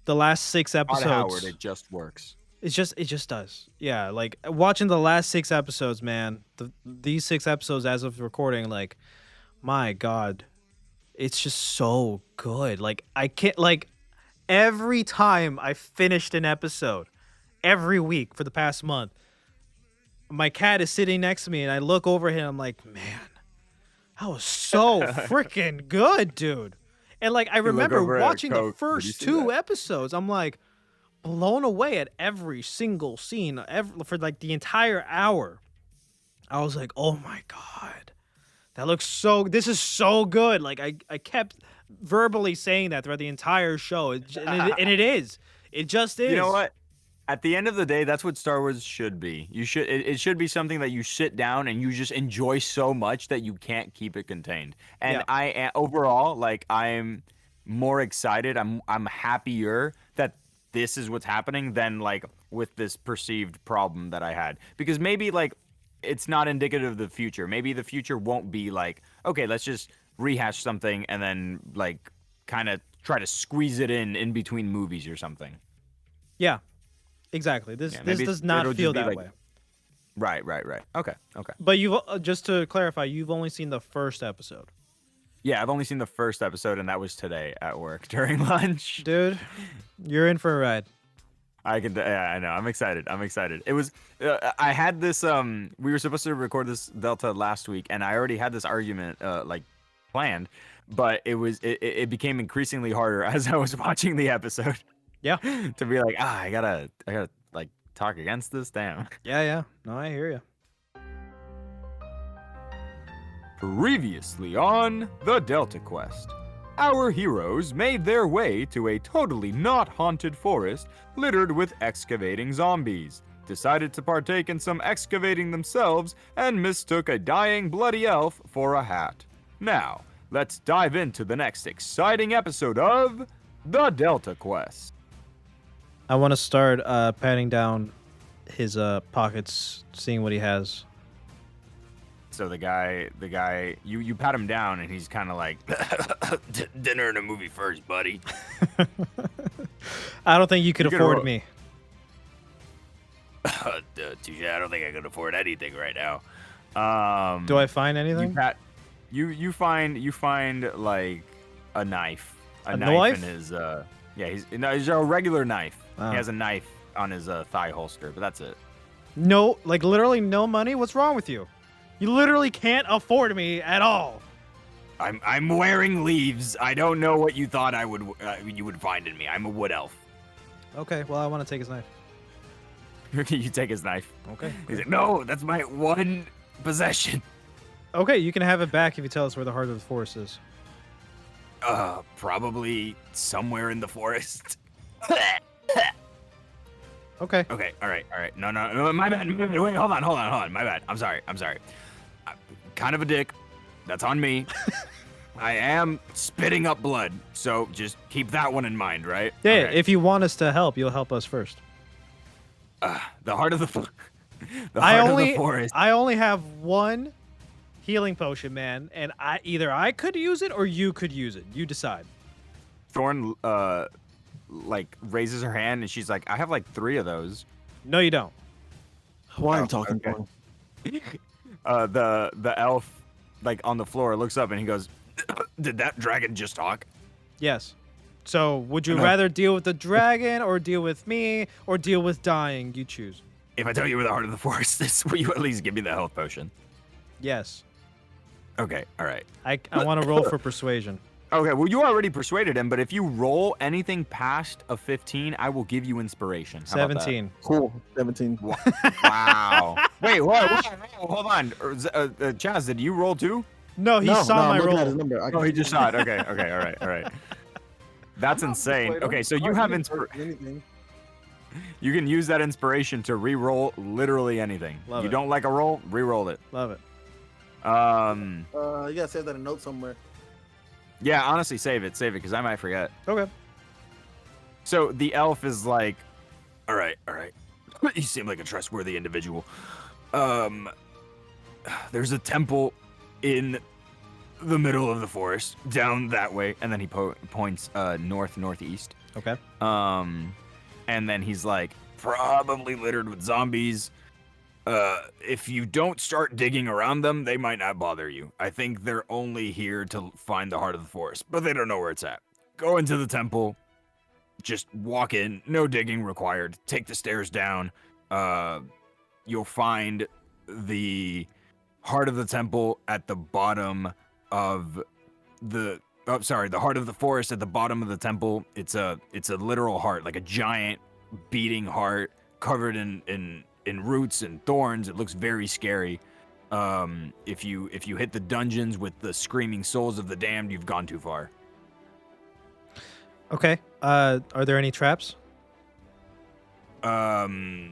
the last 6 Todd episodes. Howard, it just works. It just does. Yeah, like watching the last 6 episodes, man. These 6 episodes as of recording, like, my God, it's just so good. Like I can't, like, every time I finished an episode, every week for the past month, my cat is sitting next to me, and I look over him. I'm like, man, that was so freaking good, dude. And like I remember over at watching the Coke, did you first see 2 that? episodes, I'm like blown away at every single scene for like the entire hour. I was like, oh my God, this is so good. Like I kept verbally saying that throughout the entire show, and it is. It just is. You know what? At the end of the day, that's what Star Wars should be. It should be something that you sit down and you just enjoy so much that you can't keep it contained. And Yeah. overall, like, I'm more excited. I'm happier that this is what's happening than like with this perceived problem that I had. Because maybe like it's not indicative of the future. Maybe the future won't be like, okay, let's just rehash something and then like kind of try to squeeze it in between movies or something. Yeah. Exactly. This Yeah, this maybe does not it'll just feel be that like- way. Right. Okay. But you've just to clarify, you've only seen the first episode. Yeah, I've only seen the first episode, and that was today at work during lunch. Dude, you're in for a ride. Yeah, I know. I'm excited. It was, I had this, we were supposed to record this Delta last week, and I already had this argument, like, planned, but it became increasingly harder as I was watching the episode. Yeah. To be like, I gotta, like, talk against this. Damn. Yeah. No, I hear you. Previously on the Delta Quest, our heroes made their way to a totally not haunted forest littered with excavating zombies, decided to partake in some excavating themselves, and mistook a dying bloody elf for a hat. Now, let's dive into the next exciting episode of the Delta Quest. I want to start patting down his pockets, seeing what he has. So the guy, you pat him down, and he's kind of like, dinner and a movie first, buddy. I don't think you could afford roll- me. Touche, I don't think I can afford anything right now. Do I find anything? You find like a knife. A knife knife? in his he's a regular knife. Oh. He has a knife on his thigh holster, but that's it. No, like literally no money? What's wrong with you? You literally can't afford me at all. I'm wearing leaves. I don't know what you thought you would find in me. I'm a wood elf. Okay, well, I want to take his knife. You take his knife. Okay. He's like, no, that's my one possession. Okay, you can have it back if you tell us where the heart of the forest is. Probably somewhere in the forest. Okay. Okay, all right. No, my bad. Wait, hold on. My bad. I'm sorry. I'm kind of a dick. That's on me. I am spitting up blood, so just keep that one in mind, right? Yeah, Okay. if you want us to help, you'll help us first. The heart of the of the forest. I only have one healing potion, man, and either I could use it or you could use it. You decide. Thorn like raises her hand and she's like, I have like 3 of those. No, you don't. Why Oh, I'm talking okay. to him. The elf like on the floor looks up and he goes, did that dragon just talk? Yes. So, would you No. rather deal with the dragon or deal with me or deal with dying? You choose. If I tell you where the heart of the forest is, will you at least give me the health potion? Yes. Okay, all right. I want to roll for persuasion. Okay, well, you already persuaded him, but if you roll anything past a 15, I will give you inspiration. How about that? 17. Cool. 17. Wow. Wait, whoa, hold on. Chaz, did you roll too? No, he saw I'm my looking at his roll. number. Oh, he just saw it. Okay, all right. That's insane. Okay, so you have anything. you can use that inspiration to re-roll literally anything. Love You it. don't like a roll, re-roll it. Love it. You gotta save that in a note somewhere. Yeah, honestly, save it, because I might forget. Okay. So the elf is like, all right. You seem like a trustworthy individual. There's a temple in the middle of the forest, down that way, and then he points northeast. Okay. And then he's like, probably littered with zombies. If you don't start digging around them, they might not bother you. I think they're only here to find the heart of the forest, but they don't know where it's at. Go into the temple. Just walk in. No digging required. Take the stairs down. You'll find the heart of the temple at the bottom of the heart of the forest at the bottom of the temple. It's a literal heart, like a giant beating heart covered in roots and thorns. It looks very scary. If you hit the dungeons with the screaming souls of the damned, you've gone too far. Okay. Are there any traps? No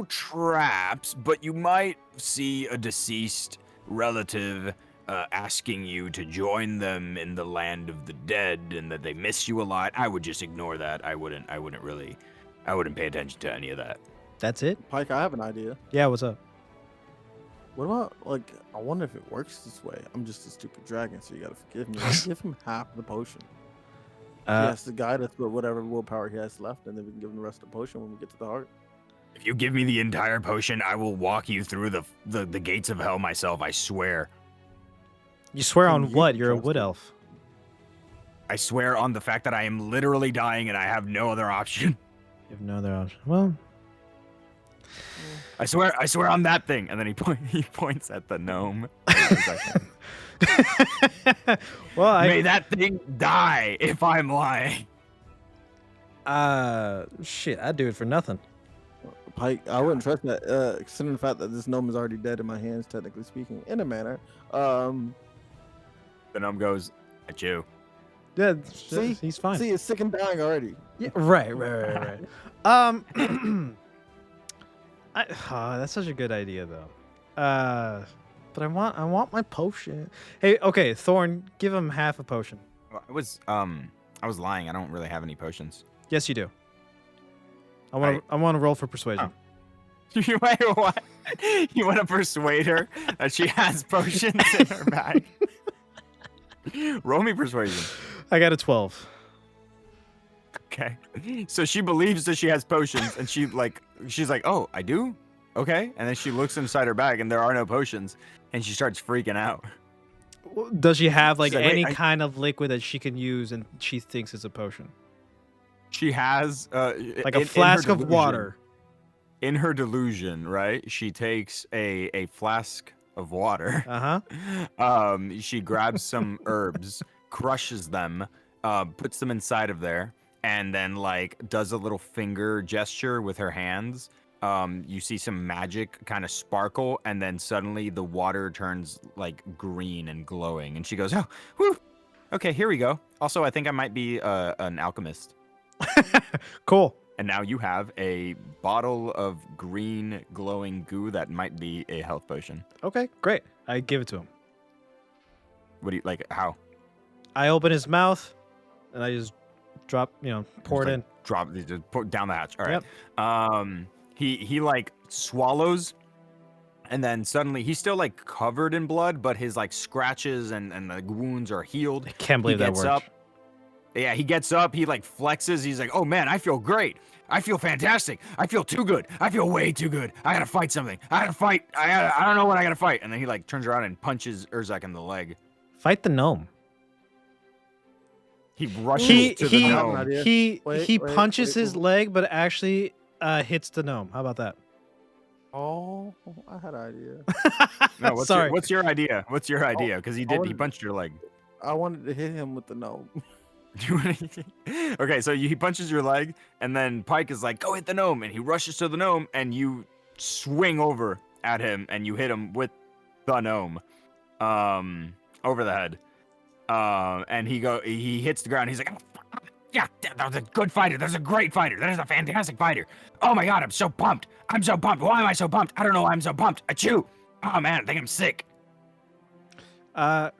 traps, but you might see a deceased relative asking you to join them in the land of the dead, and that they miss you a lot. I would just ignore that. I wouldn't pay attention to any of that. That's it? Pike, I have an idea. Yeah, what's up? What about, like, I wonder if it works this way. I'm just a stupid dragon, so you gotta forgive me. Give him half the potion. He has to guide us with whatever willpower he has left, and then we can give him the rest of the potion when we get to the heart. If you give me the entire potion, I will walk you through the gates of hell myself, I swear. You swear Can on you what? You're a trust wood me? elf. I swear on the fact that I am literally dying and I have no other option. You have no other option. Well, I swear on that thing. And then he points at the gnome. well, May that thing die if I'm lying. shit, I'd do it for nothing. Pike, I wouldn't trust that, considering the fact that this gnome is already dead in my hands, technically speaking, in a manner. The gnome goes, at you. Yeah, See? he's fine. See, it's sick and dying already. Yeah, right. That's such a good idea, though. But I want my potion. Hey, okay, Thorn, give him half a potion. I was lying. I don't really have any potions. Yes, you do. I want to roll for persuasion. Oh. You want to persuade her that she has potions in her bag? Roll me persuasion. I got a 12. Okay. So she believes that she has potions, and she's like, oh, I do? Okay. And then she looks inside her bag, and there are no potions, and she starts freaking out. Does she have like She's like, any "Wait, kind of liquid that she can use, and she thinks it's a potion? She has Like a flask of water. In her delusion, right? She takes a flask of water. She grabs some herbs, crushes them, puts them inside of there, and then like does a little finger gesture with her hands. You see some magic kind of sparkle, and then suddenly the water turns like green and glowing, and she goes, "Oh, whew. Okay, here we go." Also, I think I might be an alchemist. Cool. And now you have a bottle of green glowing goo that might be a health potion. Okay, great. I give it to him. What do you like? How? I open his mouth, and I just drop, pour it in. Just pour down the hatch. All right. Yep. He like swallows, and then suddenly he's still like covered in blood, but his like scratches and the wounds are healed. I can't believe that worked. Yeah, he gets up, he like flexes, he's like, oh man, I feel great. I feel fantastic. I feel too good. I feel way too good. I gotta fight something. I don't know what I gotta fight. And then he like turns around and punches Urzak in the leg. Fight the gnome. He rushes to the gnome. He punches his leg, but actually hits the gnome. How about that? Oh, I had an idea. No, Sorry. What's your idea? What's your idea? Because he punched your leg. I wanted to hit him with the gnome. Okay, so he punches your leg, and then Pike is like, go hit the gnome, and he rushes to the gnome, and you swing over at him, and you hit him with the gnome over the head. And he hits the ground. He's like, oh, yeah, that was a good fighter. That's a great fighter. That is a fantastic fighter. Oh my god, I'm so pumped. Why am I so pumped? I don't know why I'm so pumped. Achoo. Oh man, I think I'm sick.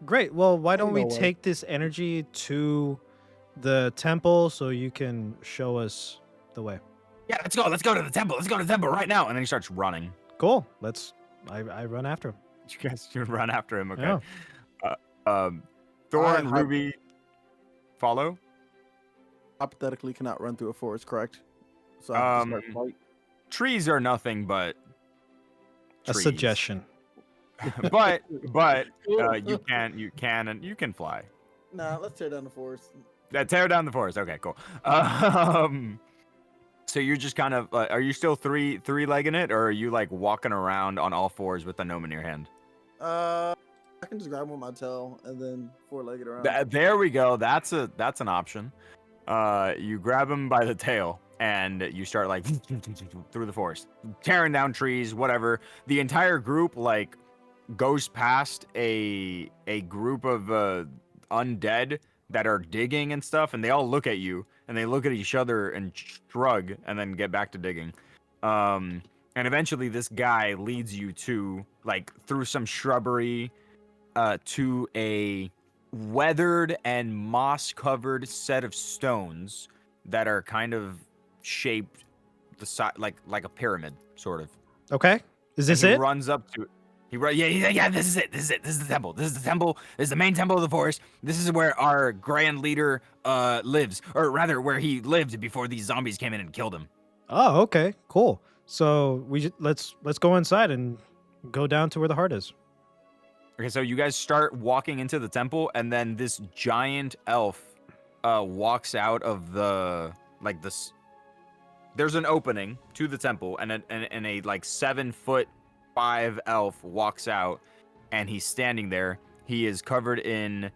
Great. Well, why don't we take this energy to the temple so you can show us the way? Yeah, let's go. Let's go to the temple. Let's go to the temple right now. And then he starts running. Cool. I run after him. You guys should run after him. Okay. Yeah. Thorn, Ruby, follow. Hypothetically, cannot run through a forest, correct? So I have to start fight. Trees are nothing but a trees. suggestion. but you can fly. Nah, let's tear down the forest. Tear down the forest. Okay, cool. So you're just kind of are you still three-legging it, or are you like walking around on all fours with the gnome in your hand? I can just grab him with my tail and then four-legged around. There we go. That's an option. You grab him by the tail and you start like through the forest, tearing down trees, whatever. The entire group like goes past a group of undead that are digging and stuff, and they all look at you, and they look at each other and shrug, and then get back to digging. And eventually, this guy leads you to, like, through some shrubbery, to a weathered and moss-covered set of stones that are kind of shaped the side like a pyramid, sort of. Okay. Is this he it? Runs up to it. Yeah. This is it. This is the temple. This is the temple. This is the main temple of the forest. This is where our grand leader lives, or rather, where he lived before these zombies came in and killed him. Oh, okay, cool. So let's go inside and go down to where the heart is. Okay, so you guys start walking into the temple, and then this giant elf walks out of the this. There's an opening to the temple, and a like 7'5" elf walks out, and he's standing there. He is covered in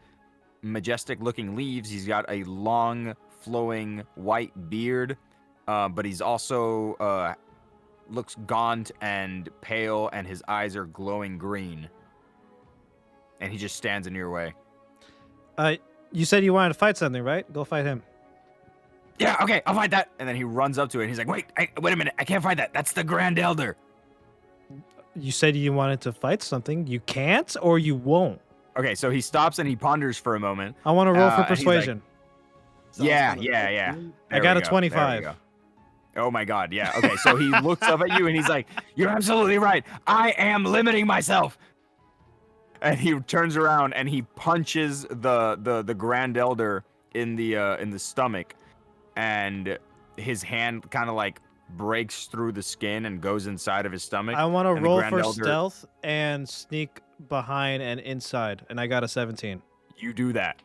majestic-looking leaves. He's got a long, flowing white beard, but he's also looks gaunt and pale, and his eyes are glowing green. And he just stands in your way. You said you wanted to fight something, right? Go fight him. Yeah, okay, I'll fight that. And then he runs up to it, and he's like, wait a minute, I can't fight that. That's the Grand Elder. You said you wanted to fight something. You can't, or you won't. Okay, so he stops and he ponders for a moment. I want to roll for persuasion. Like, yeah. I got a 25. Oh my god, yeah. Okay, so he looks up at you and he's like, you're absolutely right. I am limiting myself. And he turns around and he punches the Grand Elder in the stomach, and his hand kind of like breaks through the skin and goes inside of his stomach. I want to roll for stealth and sneak behind and inside, and I got a 17. You do that.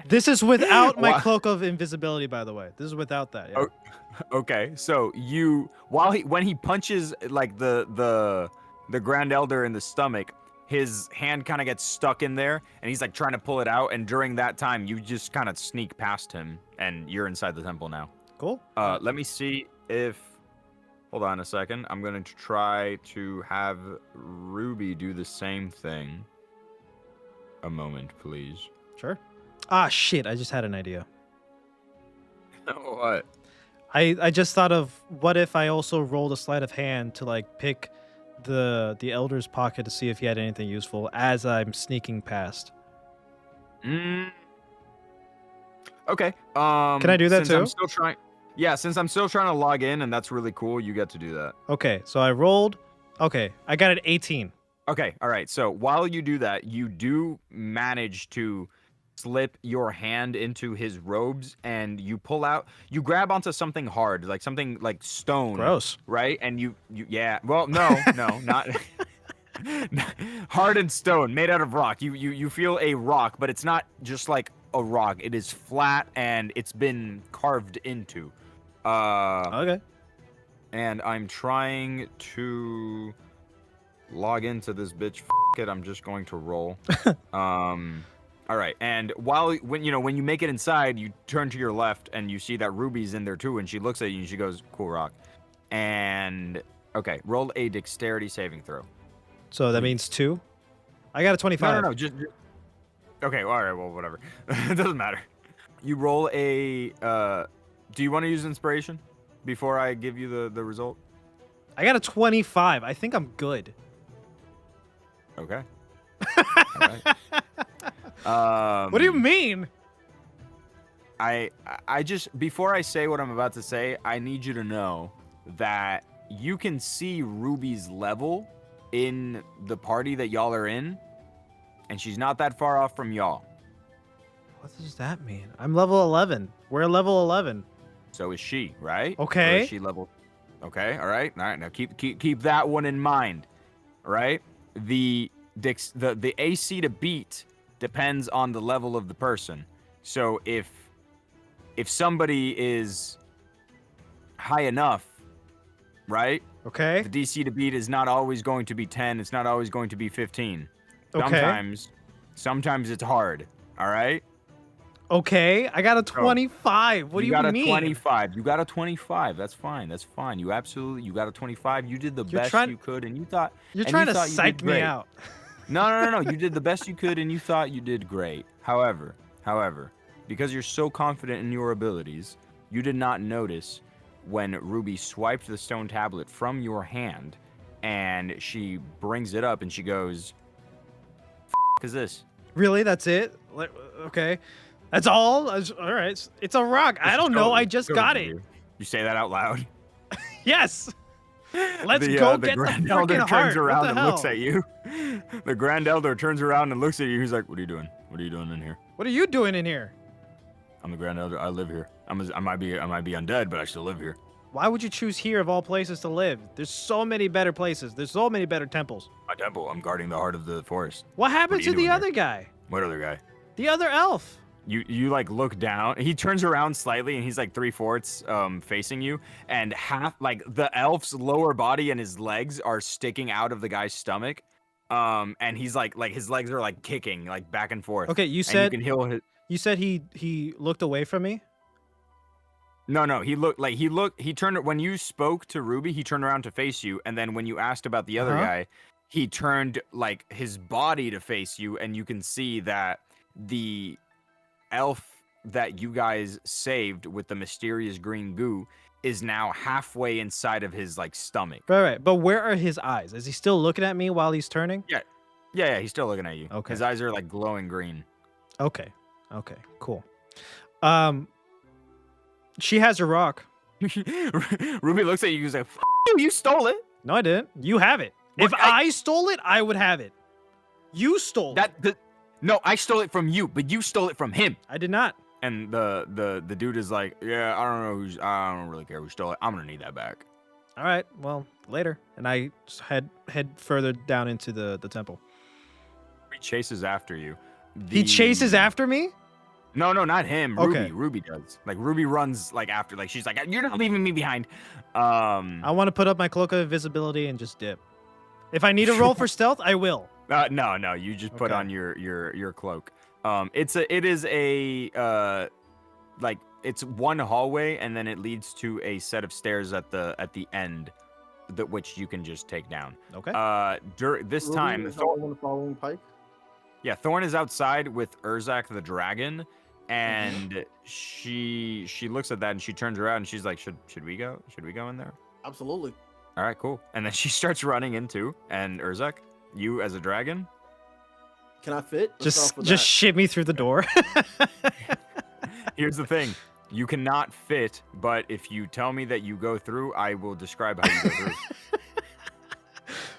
This is without my cloak of invisibility, by the way. This is without that. Yeah. Okay, so when he punches like the Grand Elder in the stomach, his hand kind of gets stuck in there, and he's like trying to pull it out. And during that time, you just kind of sneak past him, and you're inside the temple now. Cool. Let me see if. Hold on a second. I'm gonna try to have Ruby do the same thing. A moment, please. Sure. Ah, shit! I just had an idea. What? I just thought of what if I also rolled a sleight of hand to like pick the elder's pocket to see if he had anything useful as I'm sneaking past. Okay. Can I do that too? Since I'm still trying to log in, and that's really cool, you get to do that. Okay, so I rolled. Okay, I got an 18. Okay, all right. So while you do that, you do manage to slip your hand into his robes, and you grab onto something hard, like something like stone. Gross. Right? And yeah. Well, no, not hardened stone made out of rock. You feel a rock, but it's not just like a rock. It is flat and it's been carved into. Okay. And I'm trying to log into this bitch. F it, I'm just going to roll. All right. And when you make it inside, you turn to your left and you see that Ruby's in there too, and she looks at you and she goes, "Cool rock." And okay, roll a dexterity saving throw. So that means 2. I got a 25. No. Just okay. All right. Well, whatever. It doesn't matter. You roll a. Do you want to use inspiration before I give you the result? I got a 25. I think I'm good. Okay. All right. What do you mean? I just, before I say what I'm about to say, I need you to know that you can see Ruby's level in the party that y'all are in, and she's not that far off from y'all. What does that mean? I'm level 11. We're level 11. So is she, right? Okay. Or is she level? Okay. All right. Now keep that one in mind. All right. The AC to beat depends on the level of the person. So if somebody is high enough, right? Okay. The DC to beat is not always going to be 10. It's not always going to be 15. Okay. Sometimes it's hard. All right. Okay. I got a 25. What do you mean? You got a 25. You got a 25. That's fine. That's fine. You got a 25. You did the best you could, and you thought you're trying to psych me out. No. You did the best you could, and you thought you did great. However, However, because you're so confident in your abilities, you did not notice when Ruby swiped the stone tablet from your hand, and she brings it up and she goes, "F is this?" Really? That's it? Okay. That's all? All right. It's a rock. I don't know. I just got it. You say that out loud. Yes. Let's go get the Grand freaking Elder heart. turns around What and the looks hell? at you. The Grand Elder turns around and looks at you. He's like, "What are you doing? What are you doing in here?" What are you doing in here? "I'm the Grand Elder. I live here. I might be undead, but I still live here." Why would you choose here of all places to live? There's so many better places. There's so many better temples. "My temple. I'm guarding the heart of the forest." What happened are you to the doing other here? guy? What other guy? The other elf. You like look down. He turns around slightly, and he's like 3/4 facing you, and half like the elf's lower body and his legs are sticking out of the guy's stomach. And he's like his legs are like kicking like back and forth. Okay, you And said you can heal his. you said he looked away from me. No, he turned when you spoke to Ruby, he turned around to face you, and then when you asked about the other guy, he turned like his body to face you, and you can see that the elf that you guys saved with the mysterious green goo is now halfway inside of his like stomach. Right. But where are his eyes? Is he still looking at me while he's turning? Yeah, he's still looking at you. Okay. His eyes are like glowing green. Okay, cool. She has a rock. Ruby looks at you. He's like, "F you stole it." No, I didn't. You have it. What? If I stole it, I would have it. You stole it. No, I stole it from you, but you stole it from him. I did not. And the dude is like, "Yeah, I don't really care who stole it. I'm gonna need that back." All right. Well, later. And I head further down into the temple. He chases after you. He chases after me? No, not him. Okay. Ruby does. Like Ruby runs like after. Like she's like, "You're not leaving me behind." I want to put up my cloak of invisibility and just dip. If I need a roll for stealth, I will. No. You just put Okay. on your cloak. It is a like it's one hallway, and then it leads to a set of stairs at the end, that which you can just take down. Okay. This Ruby time, is all one following Pike. yeah, Thorn is outside with Urzak the dragon, and she looks at that and she turns around and she's like, "Should we go? Should we go in there?" Absolutely. All right, cool. And then she starts running into, and Urzak, you as a dragon. Can I fit? Let's start with Just shit me through the door. Here's the thing. You cannot fit, but if you tell me that you go through, I will describe how you go through.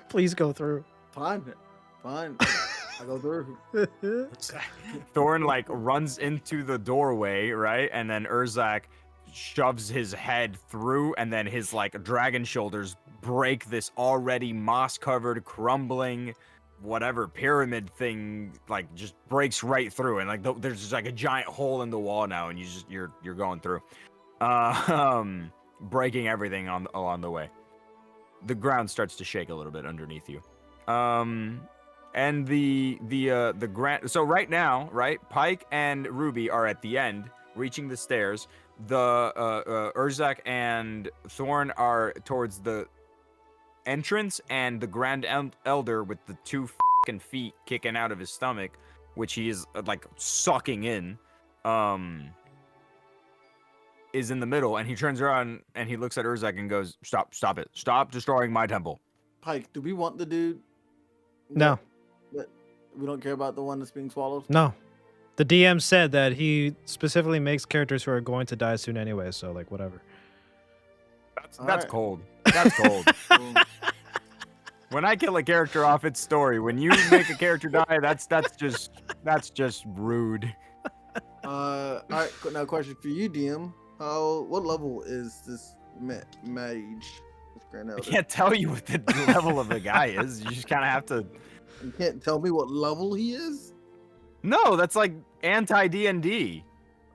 Please go through. that. Fine. I go through. Thorn like runs into the doorway, right? And then Urzak shoves his head through, and then his like dragon shoulders break this already moss-covered, crumbling, whatever pyramid thing, like just breaks right through, and like there's just like a giant hole in the wall now, and you're going through, breaking everything along the way. The ground starts to shake a little bit underneath you, and the grand. So right now, right, Pike and Ruby are at the end, reaching the stairs. The Urzak and Thorn are towards the entrance, and the Grand Elder with the two fucking feet kicking out of his stomach, which he is like sucking in, is in the middle, and he turns around and he looks at Urzak and goes, "Stop it! Stop destroying my temple." Pike, do we want the dude? No. But we don't care about the one that's being swallowed. No. The DM said that he specifically makes characters who are going to die soon anyway, so like whatever. That's right. cold. That's cold. When I kill a character off its story, when you make a character die, that's just rude. All right. Now, question for you, DM. What level is this mage? This Grand I Elder? can't tell you what the level of the guy is. You just kind of have to. You can't tell me what level he is. No, that's like anti D&D.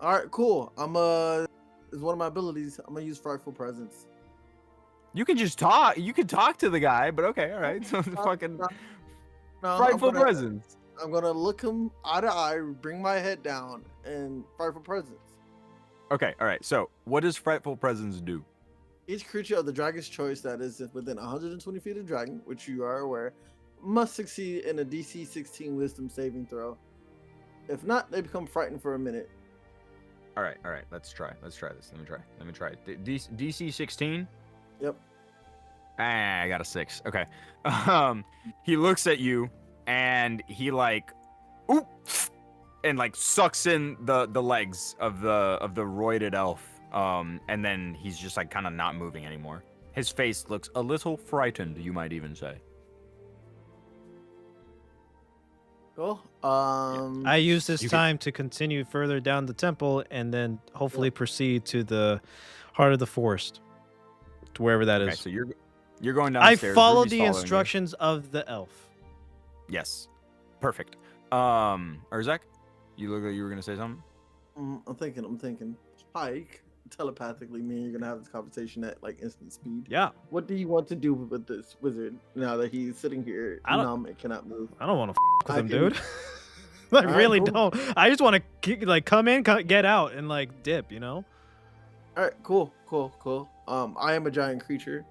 All right, cool. It's one of my abilities. I'm gonna use Frightful Presence. You can just talk. You can talk to the guy, but okay, all right. So fucking No, frightful presence. I'm gonna look him eye to eye, bring my head down, and Frightful Presence. Okay, all right. So what does frightful presence do? Each creature of the dragon's choice that is within 120 feet of the dragon, which you are aware, must succeed in a DC 16 Wisdom saving throw. If not, they become frightened for a minute. All right. Let's try this. Let me try. DC 16. Yep. I got a 6. Okay. He looks at you and he like, oop, and like sucks in the legs of the roided elf. And then he's just like kind of not moving anymore. His face looks a little frightened, you might even say. Cool. I use this time to continue further down the temple and then hopefully proceed to the heart of the forest, to wherever that is. So you're going down I the stairs. follow Ruby's the following you. instructions of the elf. Yes. Perfect. Urzak, you look like you were gonna say something. I'm thinking. Pike, telepathically, me and you're gonna have this conversation at like instant speed. Yeah. What do you want to do with this wizard now that he's sitting here numb and cannot move? I don't want to with him, dude. I really don't. I just want to like come in, get out, and like dip. You know. All right. Cool. I am a giant creature.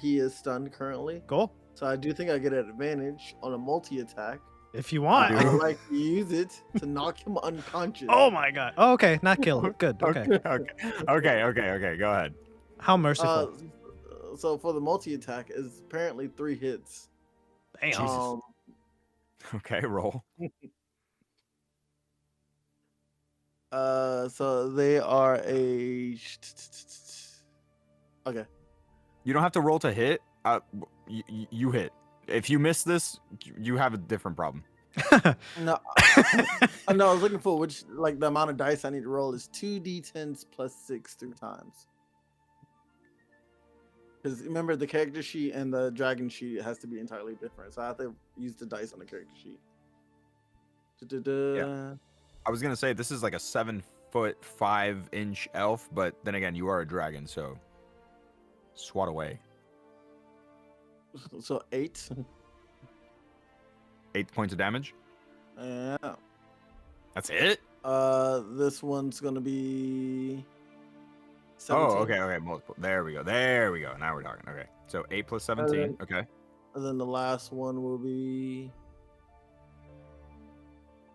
He is stunned currently. Cool. So I do think I get an advantage on a multi-attack. If you want. I would like to use it to knock him unconscious. Oh my god. Oh, okay. Not kill. Good. Okay. Okay. Go ahead. How merciful. So for the multi-attack is apparently 3 hits. Damn. Jesus. Okay, roll. So they are a. Okay. You don't have to roll to hit. You hit. If you miss this, you have a different problem. No, I was looking for which, like, the amount of dice I need to roll is 2d10s plus 6 3 times. Because remember, the character sheet and the dragon sheet has to be entirely different, so I have to use the dice on the character sheet. Yeah. I was gonna say this is like a 7'5" elf, but then again, you are a dragon, so swat away. So 8. 8 points of damage. Yeah. That's it. This one's gonna be 17. Oh, okay. Multiple. There we go. Now we're talking. Okay. So 8 plus 17. Okay. And then the last one will be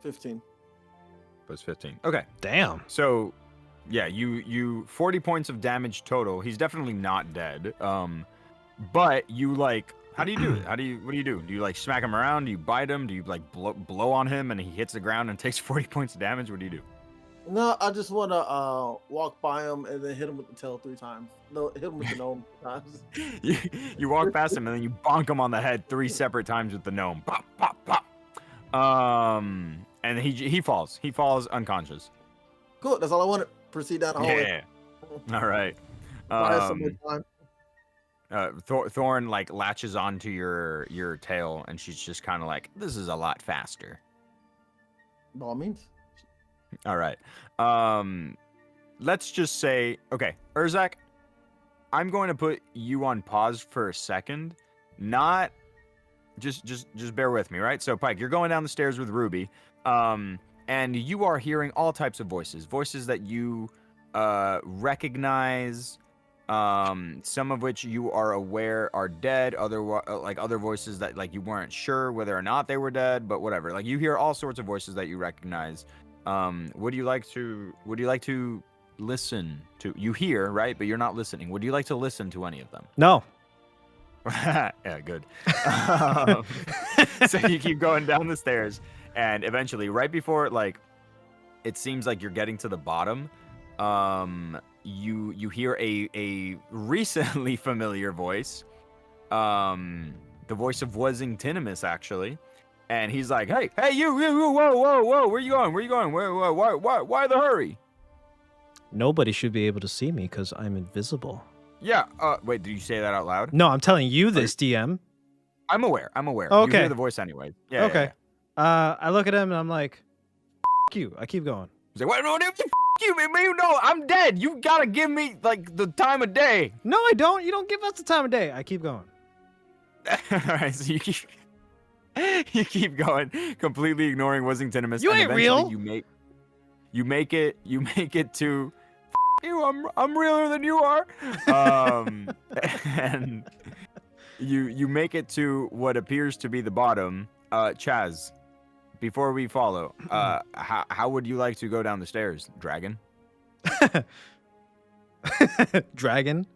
15. Plus 15. Okay. Damn. So, yeah, you 40 points of damage total. He's definitely not dead. But you like, how do you do it? What do you do? Do you like smack him around? Do you bite him? Do you like blow on him and he hits the ground and takes 40 points of damage? What do you do? No, I just want to walk by him and then hit him with the tail 3 times. No, hit him with the gnome 3 times. you walk past him and then you bonk him on the head 3 separate times with the gnome. Pop, pop, pop. And he falls. He falls unconscious. Cool. That's all I wanted. Proceed down the hallway. Yeah. All right. Thorn like latches onto your tail and she's just kind of like, this is a lot faster. By all means. All right. Let's just say, okay, Urzak, I'm going to put you on pause for a second. Not just bear with me, right? So Pike, you're going down the stairs with Ruby. And you are hearing all types of voices that you recognize, some of which you are aware are dead, other voices that like you weren't sure whether or not they were dead, but whatever. Like you hear all sorts of voices that you recognize. Would you like to listen to? You hear, right? But you're not listening. Would you like to listen to any of them? No. Yeah, good. So you keep going down the stairs, and eventually, right before like it seems like you're getting to the bottom, you hear a recently familiar voice, the voice of Wesingtinimus, actually. And he's like, hey, you, whoa, where you going? Why the hurry? Nobody should be able to see me because I'm invisible. Yeah, wait, did you say that out loud? No, I'm telling you this, DM. I'm aware. Okay. You hear the voice anyway. Yeah. Okay. Yeah. I look at him and I'm like, F you. I keep going. He's like, what, f you, man, you know, I'm dead. You gotta give me, like, the time of day. No, I don't. You don't give us the time of day. I keep going. All right, so you keep going, completely ignoring Wesingtonimus. You ain't real. You make it to you. I'm realer than you are. And you make it to what appears to be the bottom. Chaz, before we follow, how would you like to go down the stairs, dragon? Dragon.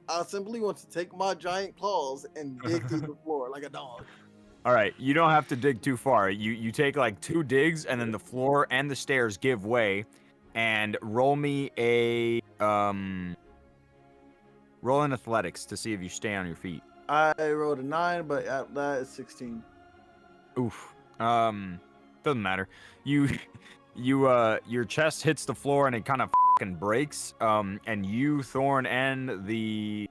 I simply want to take my giant claws and dig through the floor like a dog. All right, you don't have to dig too far. You take like 2 digs, and then the floor and the stairs give way. And roll me a roll in athletics to see if you stay on your feet. I rolled a 9, but at that is 16. Oof. Doesn't matter. Your chest hits the floor and it kind of fucking breaks. And you, Thorn, and the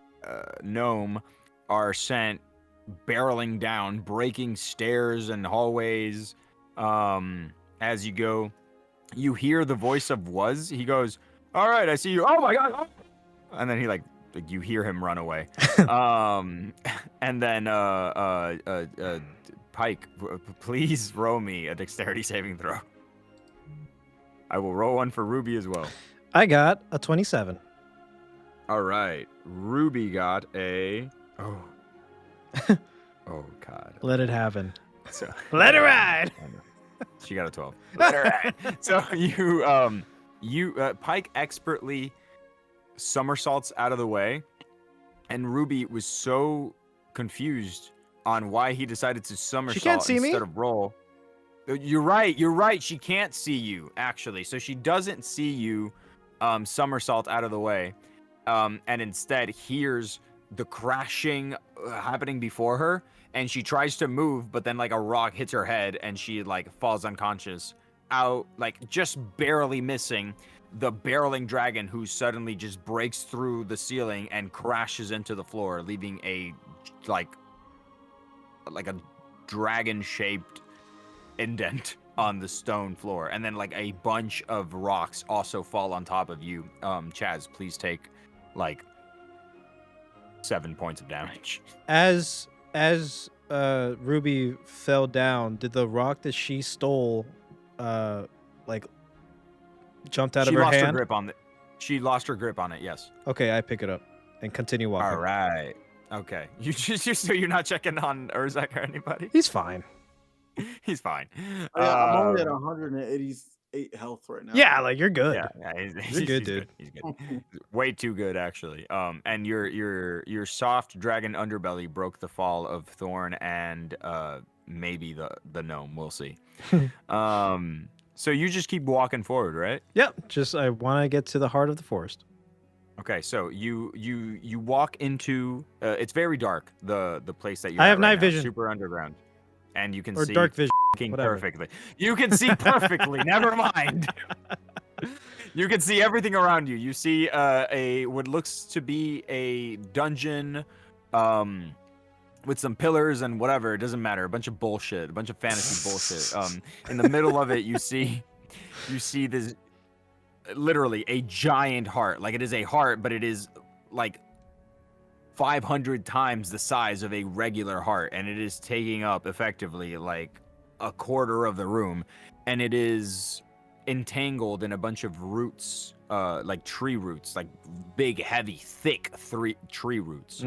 gnome are sent barreling down, breaking stairs and hallways. As you go, you hear the voice of Was. He goes, "All right, I see you. Oh my god!" Oh. And then he like you hear him run away. And then Pike, please roll me a dexterity saving throw. I will roll one for Ruby as well. I got a 27. All right, Ruby got a oh god. Let it happen. So Let it ride. She got a 12. Let her ride. So you Pike expertly somersaults out of the way, and Ruby was so confused on why he decided to somersault instead of roll. You're right. She can't see you, actually. So she doesn't see you somersault out of the way, and instead hears the crashing happening before her, and she tries to move, but then like a rock hits her head, and she like falls unconscious, out like just barely missing the barreling dragon, who suddenly just breaks through the ceiling and crashes into the floor, leaving a like a dragon-shaped indent on the stone floor. And then like a bunch of rocks also fall on top of you. Chaz, please take like 7 points of damage. As Ruby fell down, did the rock that she stole like jumped out of her hand? She lost her grip on it, yes. Okay, I pick it up and continue walking. All right. Okay. You just so you're not checking on Urzak or anybody? He's fine. He's fine. I'm only at 188 health right now. Yeah, like you're good. Yeah, You're good, dude. He's good. Way too good, actually. And your soft dragon underbelly broke the fall of Thorn and maybe the gnome. We'll see. So you just keep walking forward, right? Yep. Just I want to get to the heart of the forest. Okay, so you walk into it's very dark, the place that you're I at have right night now, vision. super underground, and you can Or see dark vision. Whatever. perfectly. You can see perfectly. Never mind. You can see everything around you. You see a what looks to be a dungeon with some pillars and whatever. It doesn't matter. A bunch of bullshit. A bunch of fantasy bullshit. In the middle of it, you see this literally a giant heart. Like it is a heart, but it is like 500 times the size of a regular heart, and it is taking up effectively like a quarter of the room, and it is entangled in a bunch of roots, like tree roots, like big, heavy, thick tree roots.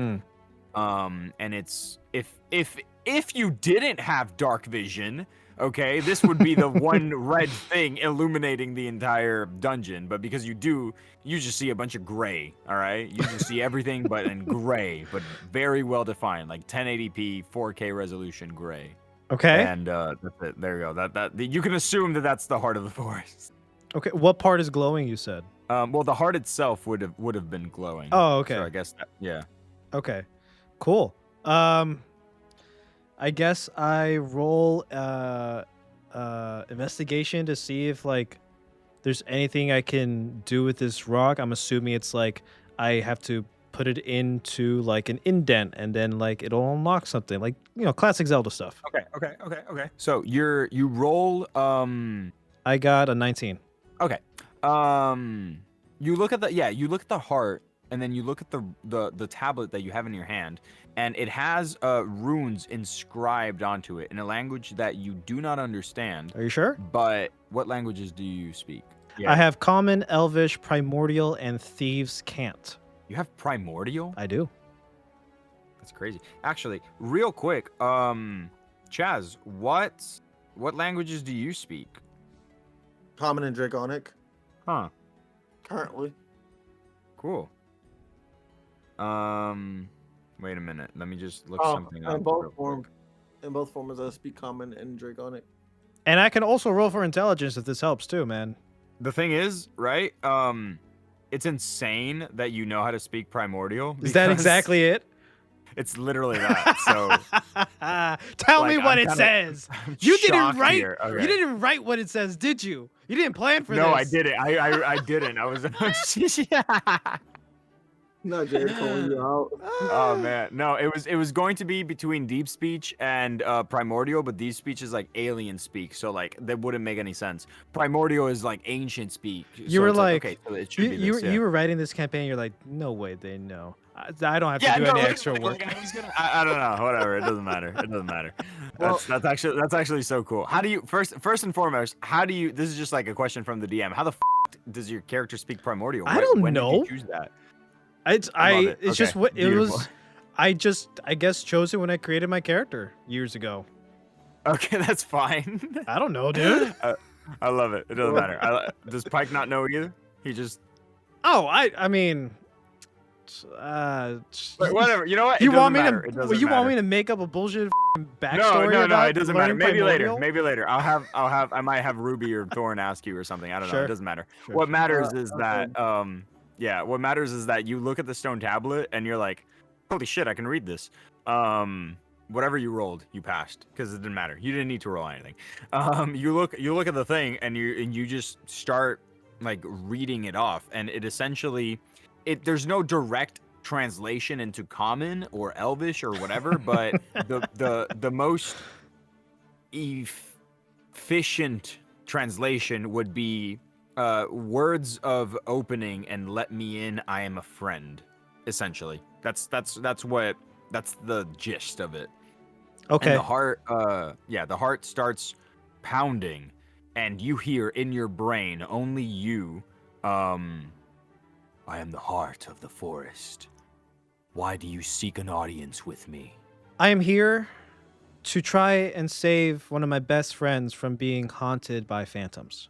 And it's if you didn't have dark vision, okay, this would be the one red thing illuminating the entire dungeon. But because you do, you just see a bunch of gray, all right? You just see everything but in gray, but very well defined, like 1080p, 4K resolution gray. Okay. And that's it. There you go. That you can assume that that's the heart of the forest. Okay. What part is glowing, you said? Well, the heart itself would have been glowing. Oh, okay. So I guess yeah. Okay. Cool. I guess I roll investigation to see if like there's anything I can do with this rock. I'm assuming it's like I have to put it into like an indent and then like it'll unlock something, like, you know, classic Zelda stuff. Okay. So you roll I got a 19. Okay. You look at the heart, and then you look at the tablet that you have in your hand, and it has runes inscribed onto it in a language that you do not understand. Are you sure? But what languages do you speak? I have Common, Elvish, Primordial, and Thieves' Cant. You have Primordial? I do. That's crazy. Actually, real quick, Chaz, what what languages do you speak? Common and Draconic, Huh. currently. Cool. Wait a minute. Let me just look Oh, something up. in both real quick. forms. In both forms, I speak Common and Draconic. And I can also roll for intelligence if this helps too, man. The thing is, right? It's insane that you know how to speak primordial. Is that because exactly it? It's literally that. So Tell me like, what I'm it kinda- says. I'm You didn't shocked write. here. You Okay. didn't write what it says, did you? You didn't plan for this. No, I didn't. I didn't. I was. Not Jared calling you out. Oh man, no. It was going to be between deep speech and primordial, but deep speech is like alien speak, so like that wouldn't make any sense. Primordial is like ancient speak. You so were it's like, okay, so it should be this, you were writing this campaign. You're like, no way, they know. I don't have to do no, any like- extra like- work. like I was gonna. I don't know. Whatever. It doesn't matter. It doesn't matter. That's actually so cool. How do you first and foremost? How do you? This is just like a question from the DM. How the does your character speak primordial? I don't when know. Did you choose that? It's Love it. it's just Okay, what it beautiful. was. I guess chose it when I created my character years ago. Okay, that's fine. I don't know, dude. I love it. It doesn't matter. Does Pike not know either? He just Oh, I mean, whatever. You know what? It you doesn't want me matter. It doesn't you want me matter. to make up a bullshit backstory? No, about it doesn't matter. learning Maybe primordial? later. Maybe later. I might have Ruby or Thorn ask you or something. I don't know. Sure. It doesn't matter. Sure, What sure. matters is okay. that what matters is that you look at the stone tablet and you're like, holy shit, I can read this. Whatever you rolled, you passed because it didn't matter. You didn't need to roll anything. You look at the thing and you just start like reading it off, and it essentially there's no direct translation into common or elvish or whatever, but the most efficient translation would be words of opening and let me in, I am a friend. Essentially, that's the gist of it. Okay. And the heart starts pounding, and you hear in your brain, only you, I am the heart of the forest. Why do you seek an audience with me? I am here to try and save one of my best friends from being haunted by phantoms.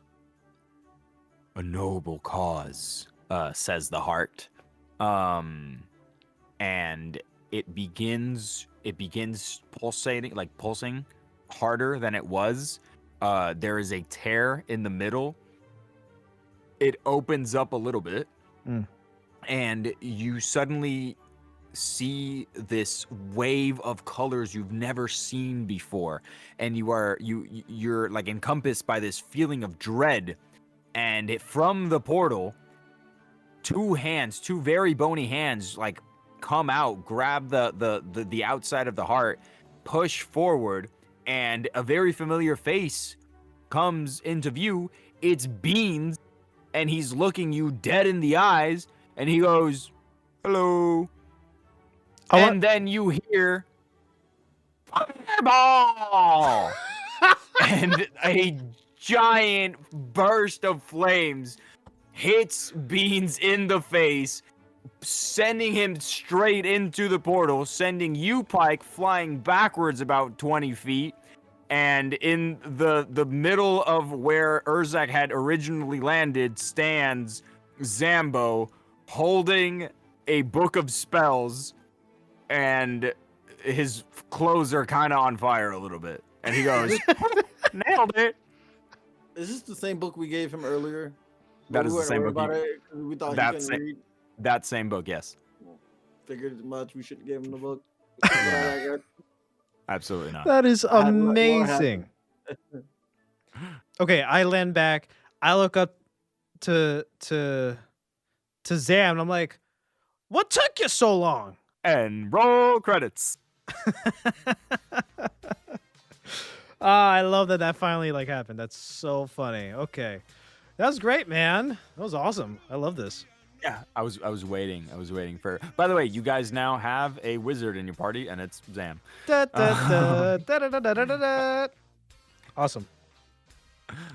A noble cause, says the heart. And it begins pulsing harder than it was. There is a tear in the middle. It opens up a little bit, and you suddenly see this wave of colors you've never seen before, and you're like encompassed by this feeling of dread. And from the portal, two very bony hands, like come out, grab the outside of the heart, push forward, and a very familiar face comes into view. It's Beans, and he's looking you dead in the eyes, and he goes, "Hello." Then you hear fireball, and a giant burst of flames hits Beans in the face, sending him straight into the portal, sending you, Pike, flying backwards about 20 feet. And in the middle of where Urzak had originally landed stands Zambo, holding a book of spells, and his clothes are kind of on fire a little bit. And he goes, "Nailed it." Is this the same book we gave him earlier? That is the same book. We thought he That's couldn't read. That same book, yes. Figured as much. We should have given him the book. Absolutely not. That is I had more amazing. Okay, I land back. I look up to Zam, and I'm like, "What took you so long?" And roll credits. I love that finally like happened. That's so funny. Okay, that was great, man. That was awesome. I love this. Yeah, I was waiting. I was waiting for. By the way, you guys now have a wizard in your party, and it's Zam. Da, da, da, da, da, da, da, da, da. Awesome.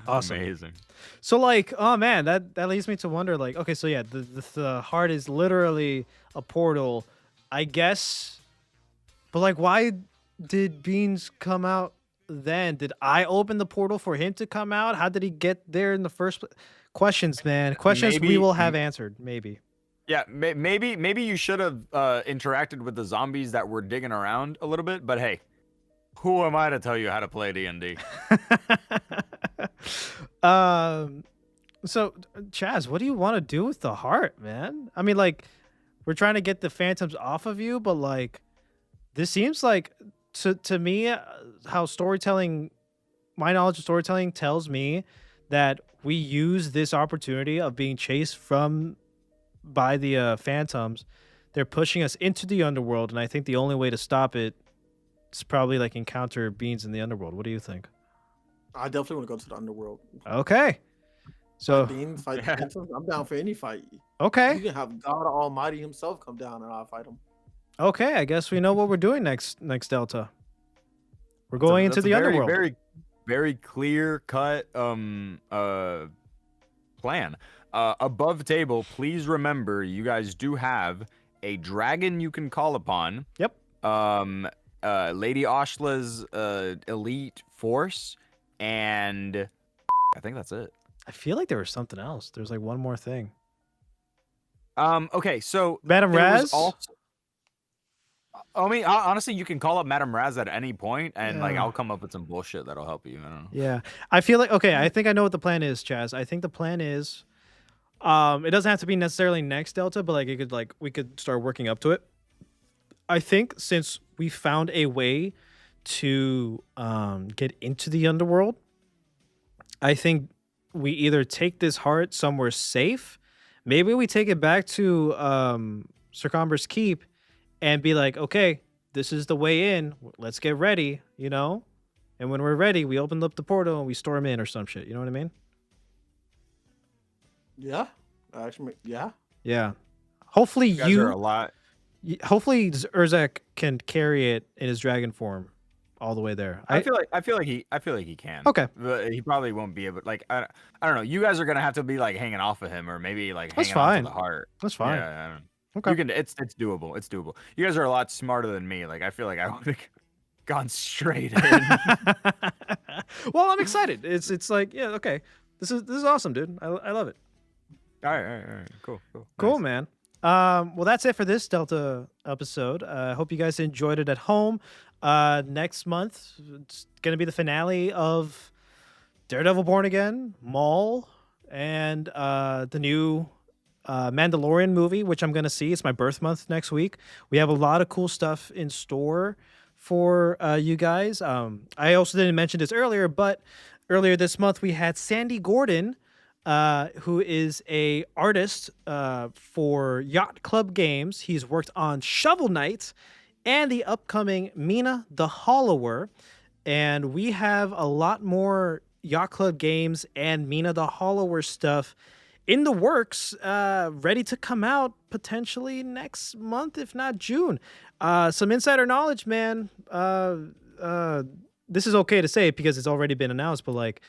Awesome. Amazing. So like, oh man, that leads me to wonder. Like, okay, so yeah, the heart is literally a portal, I guess. But like, why did Beans come out then? Did I open the portal for him to come out? How did he get there in the first place? Questions, man. Questions we Maybe- will have answered. Maybe. Yeah, maybe you should have interacted with the zombies that were digging around a little bit. But hey, who am I to tell you how to play D&D? So Chaz, what do you want to do with the heart, man? I mean, like, we're trying to get the phantoms off of you, but like, this seems like to me how storytelling, my knowledge of storytelling tells me that we use this opportunity of being chased by the phantoms. They're pushing us into the underworld, and I think the only way to stop it is probably like encounter beings in the underworld. What do you think? I definitely want to go to the underworld. Okay. So Beans, fight phantoms, I'm down for any fight. okay. You can have God Almighty himself come down and I'll fight him. Okay, I guess we know what we're doing next Delta. We're going into the underworld. Very, very clear cut plan. Above table, please remember you guys do have a dragon you can call upon. Yep. Lady Ashla's elite force, and I think that's it. I feel like there was something else. There's like one more thing. Okay, so Madame there was Raz? also- I mean, honestly, you can call up Madame Raz at any point, and like Yeah. I'll come up with some bullshit that'll help you. I don't know. Yeah. I feel like okay, I think I know what the plan is, Chaz. I think the plan is it doesn't have to be necessarily next Delta, but like it could like we could start working up to it. I think since we found a way to get into the underworld, I think we either take this heart somewhere safe, maybe we take it back to Circumber's Keep and be like, okay, this is the way in. Let's get ready, you know? And when we're ready, we open up the portal and we storm in or some shit. You know what I mean? Yeah. Actually, yeah. Yeah. Hopefully You guys are a lot. hopefully Urzak can carry it in his dragon form all the way there. I feel like he can. Okay. But he probably won't be able. Like I don't know. You guys are gonna have to be like hanging off of him, or maybe like That's hanging on fine. to the heart. That's fine. Yeah, I don't know. Okay. You can. It's doable. It's doable. You guys are a lot smarter than me. Like I feel like I would have gone straight in. Well, I'm excited. It's like, yeah, okay. This is awesome, dude. I love it. All right. Cool. Cool, Nice. man. Well, that's it for this Delta episode. I hope you guys enjoyed it at home. Next month, it's gonna be the finale of Daredevil Born Again, Maul, and the new Mandalorian movie, which I'm gonna see. It's my birth month next week. We have a lot of cool stuff in store for you guys. I also didn't mention this earlier, but earlier this month we had Sandy Gordon, who is a artist for Yacht Club Games. He's worked on Shovel Knight and the upcoming Mina the Hollower. And we have a lot more Yacht Club Games and Mina the Hollower stuff in the works, ready to come out potentially next month, if not June. Some insider knowledge, man. This is okay to say because it's already been announced, but like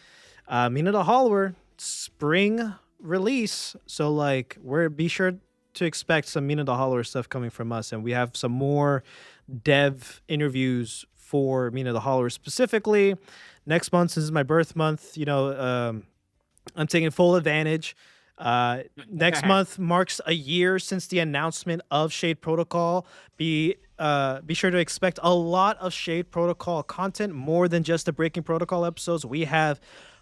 Mina the Hollower spring release, so like be sure to expect some Mina the Hollower stuff coming from us, and we have some more dev interviews for Mina the Hollower specifically. Next month, since is my birth month, you know, I'm taking full advantage. Next month marks a year since the announcement of Shade Protocol. Be sure to expect a lot of Shade Protocol content, more than just the Breaking Protocol episodes. We have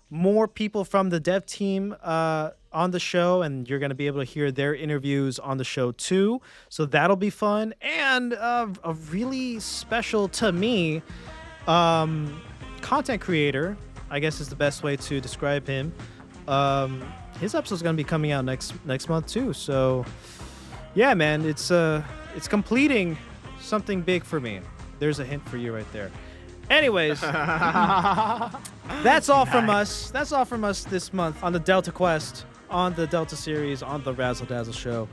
more people from the dev team on the show, and you're going to be able to hear their interviews on the show too. So that'll be fun. And a really special to me content creator, I guess is the best way to describe him. His episode's going to be coming out next month too. So yeah, man, it's completing something big for me. There's a hint for you right there. Anyways, that's all from us. That's all from us this month on the Delta Quest, on the Delta series, on the Razzle Dazzle show.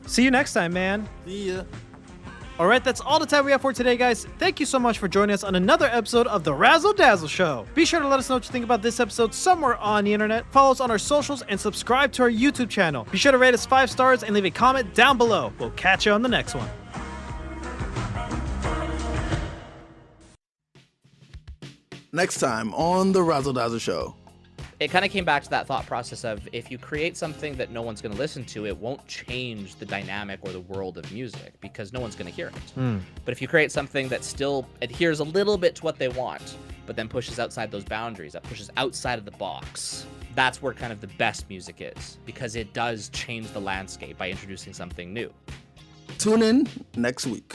See you next time, man. See ya. All right, that's all the time we have for today, guys. Thank you so much for joining us on another episode of the Razzle Dazzle Show. Be sure to let us know what you think about this episode somewhere on the internet. Follow us on our socials and subscribe to our YouTube channel. Be sure to rate us 5 stars and leave a comment down below. We'll catch you on the next one. Next time on the Razzle Dazzle Show. It kind of came back to that thought process of if you create something that no one's going to listen to, it won't change the dynamic or the world of music because no one's going to hear it. But if you create something that still adheres a little bit to what they want, but then pushes outside those boundaries, that pushes outside of the box, that's where kind of the best music is, because it does change the landscape by introducing something new. Tune in next week.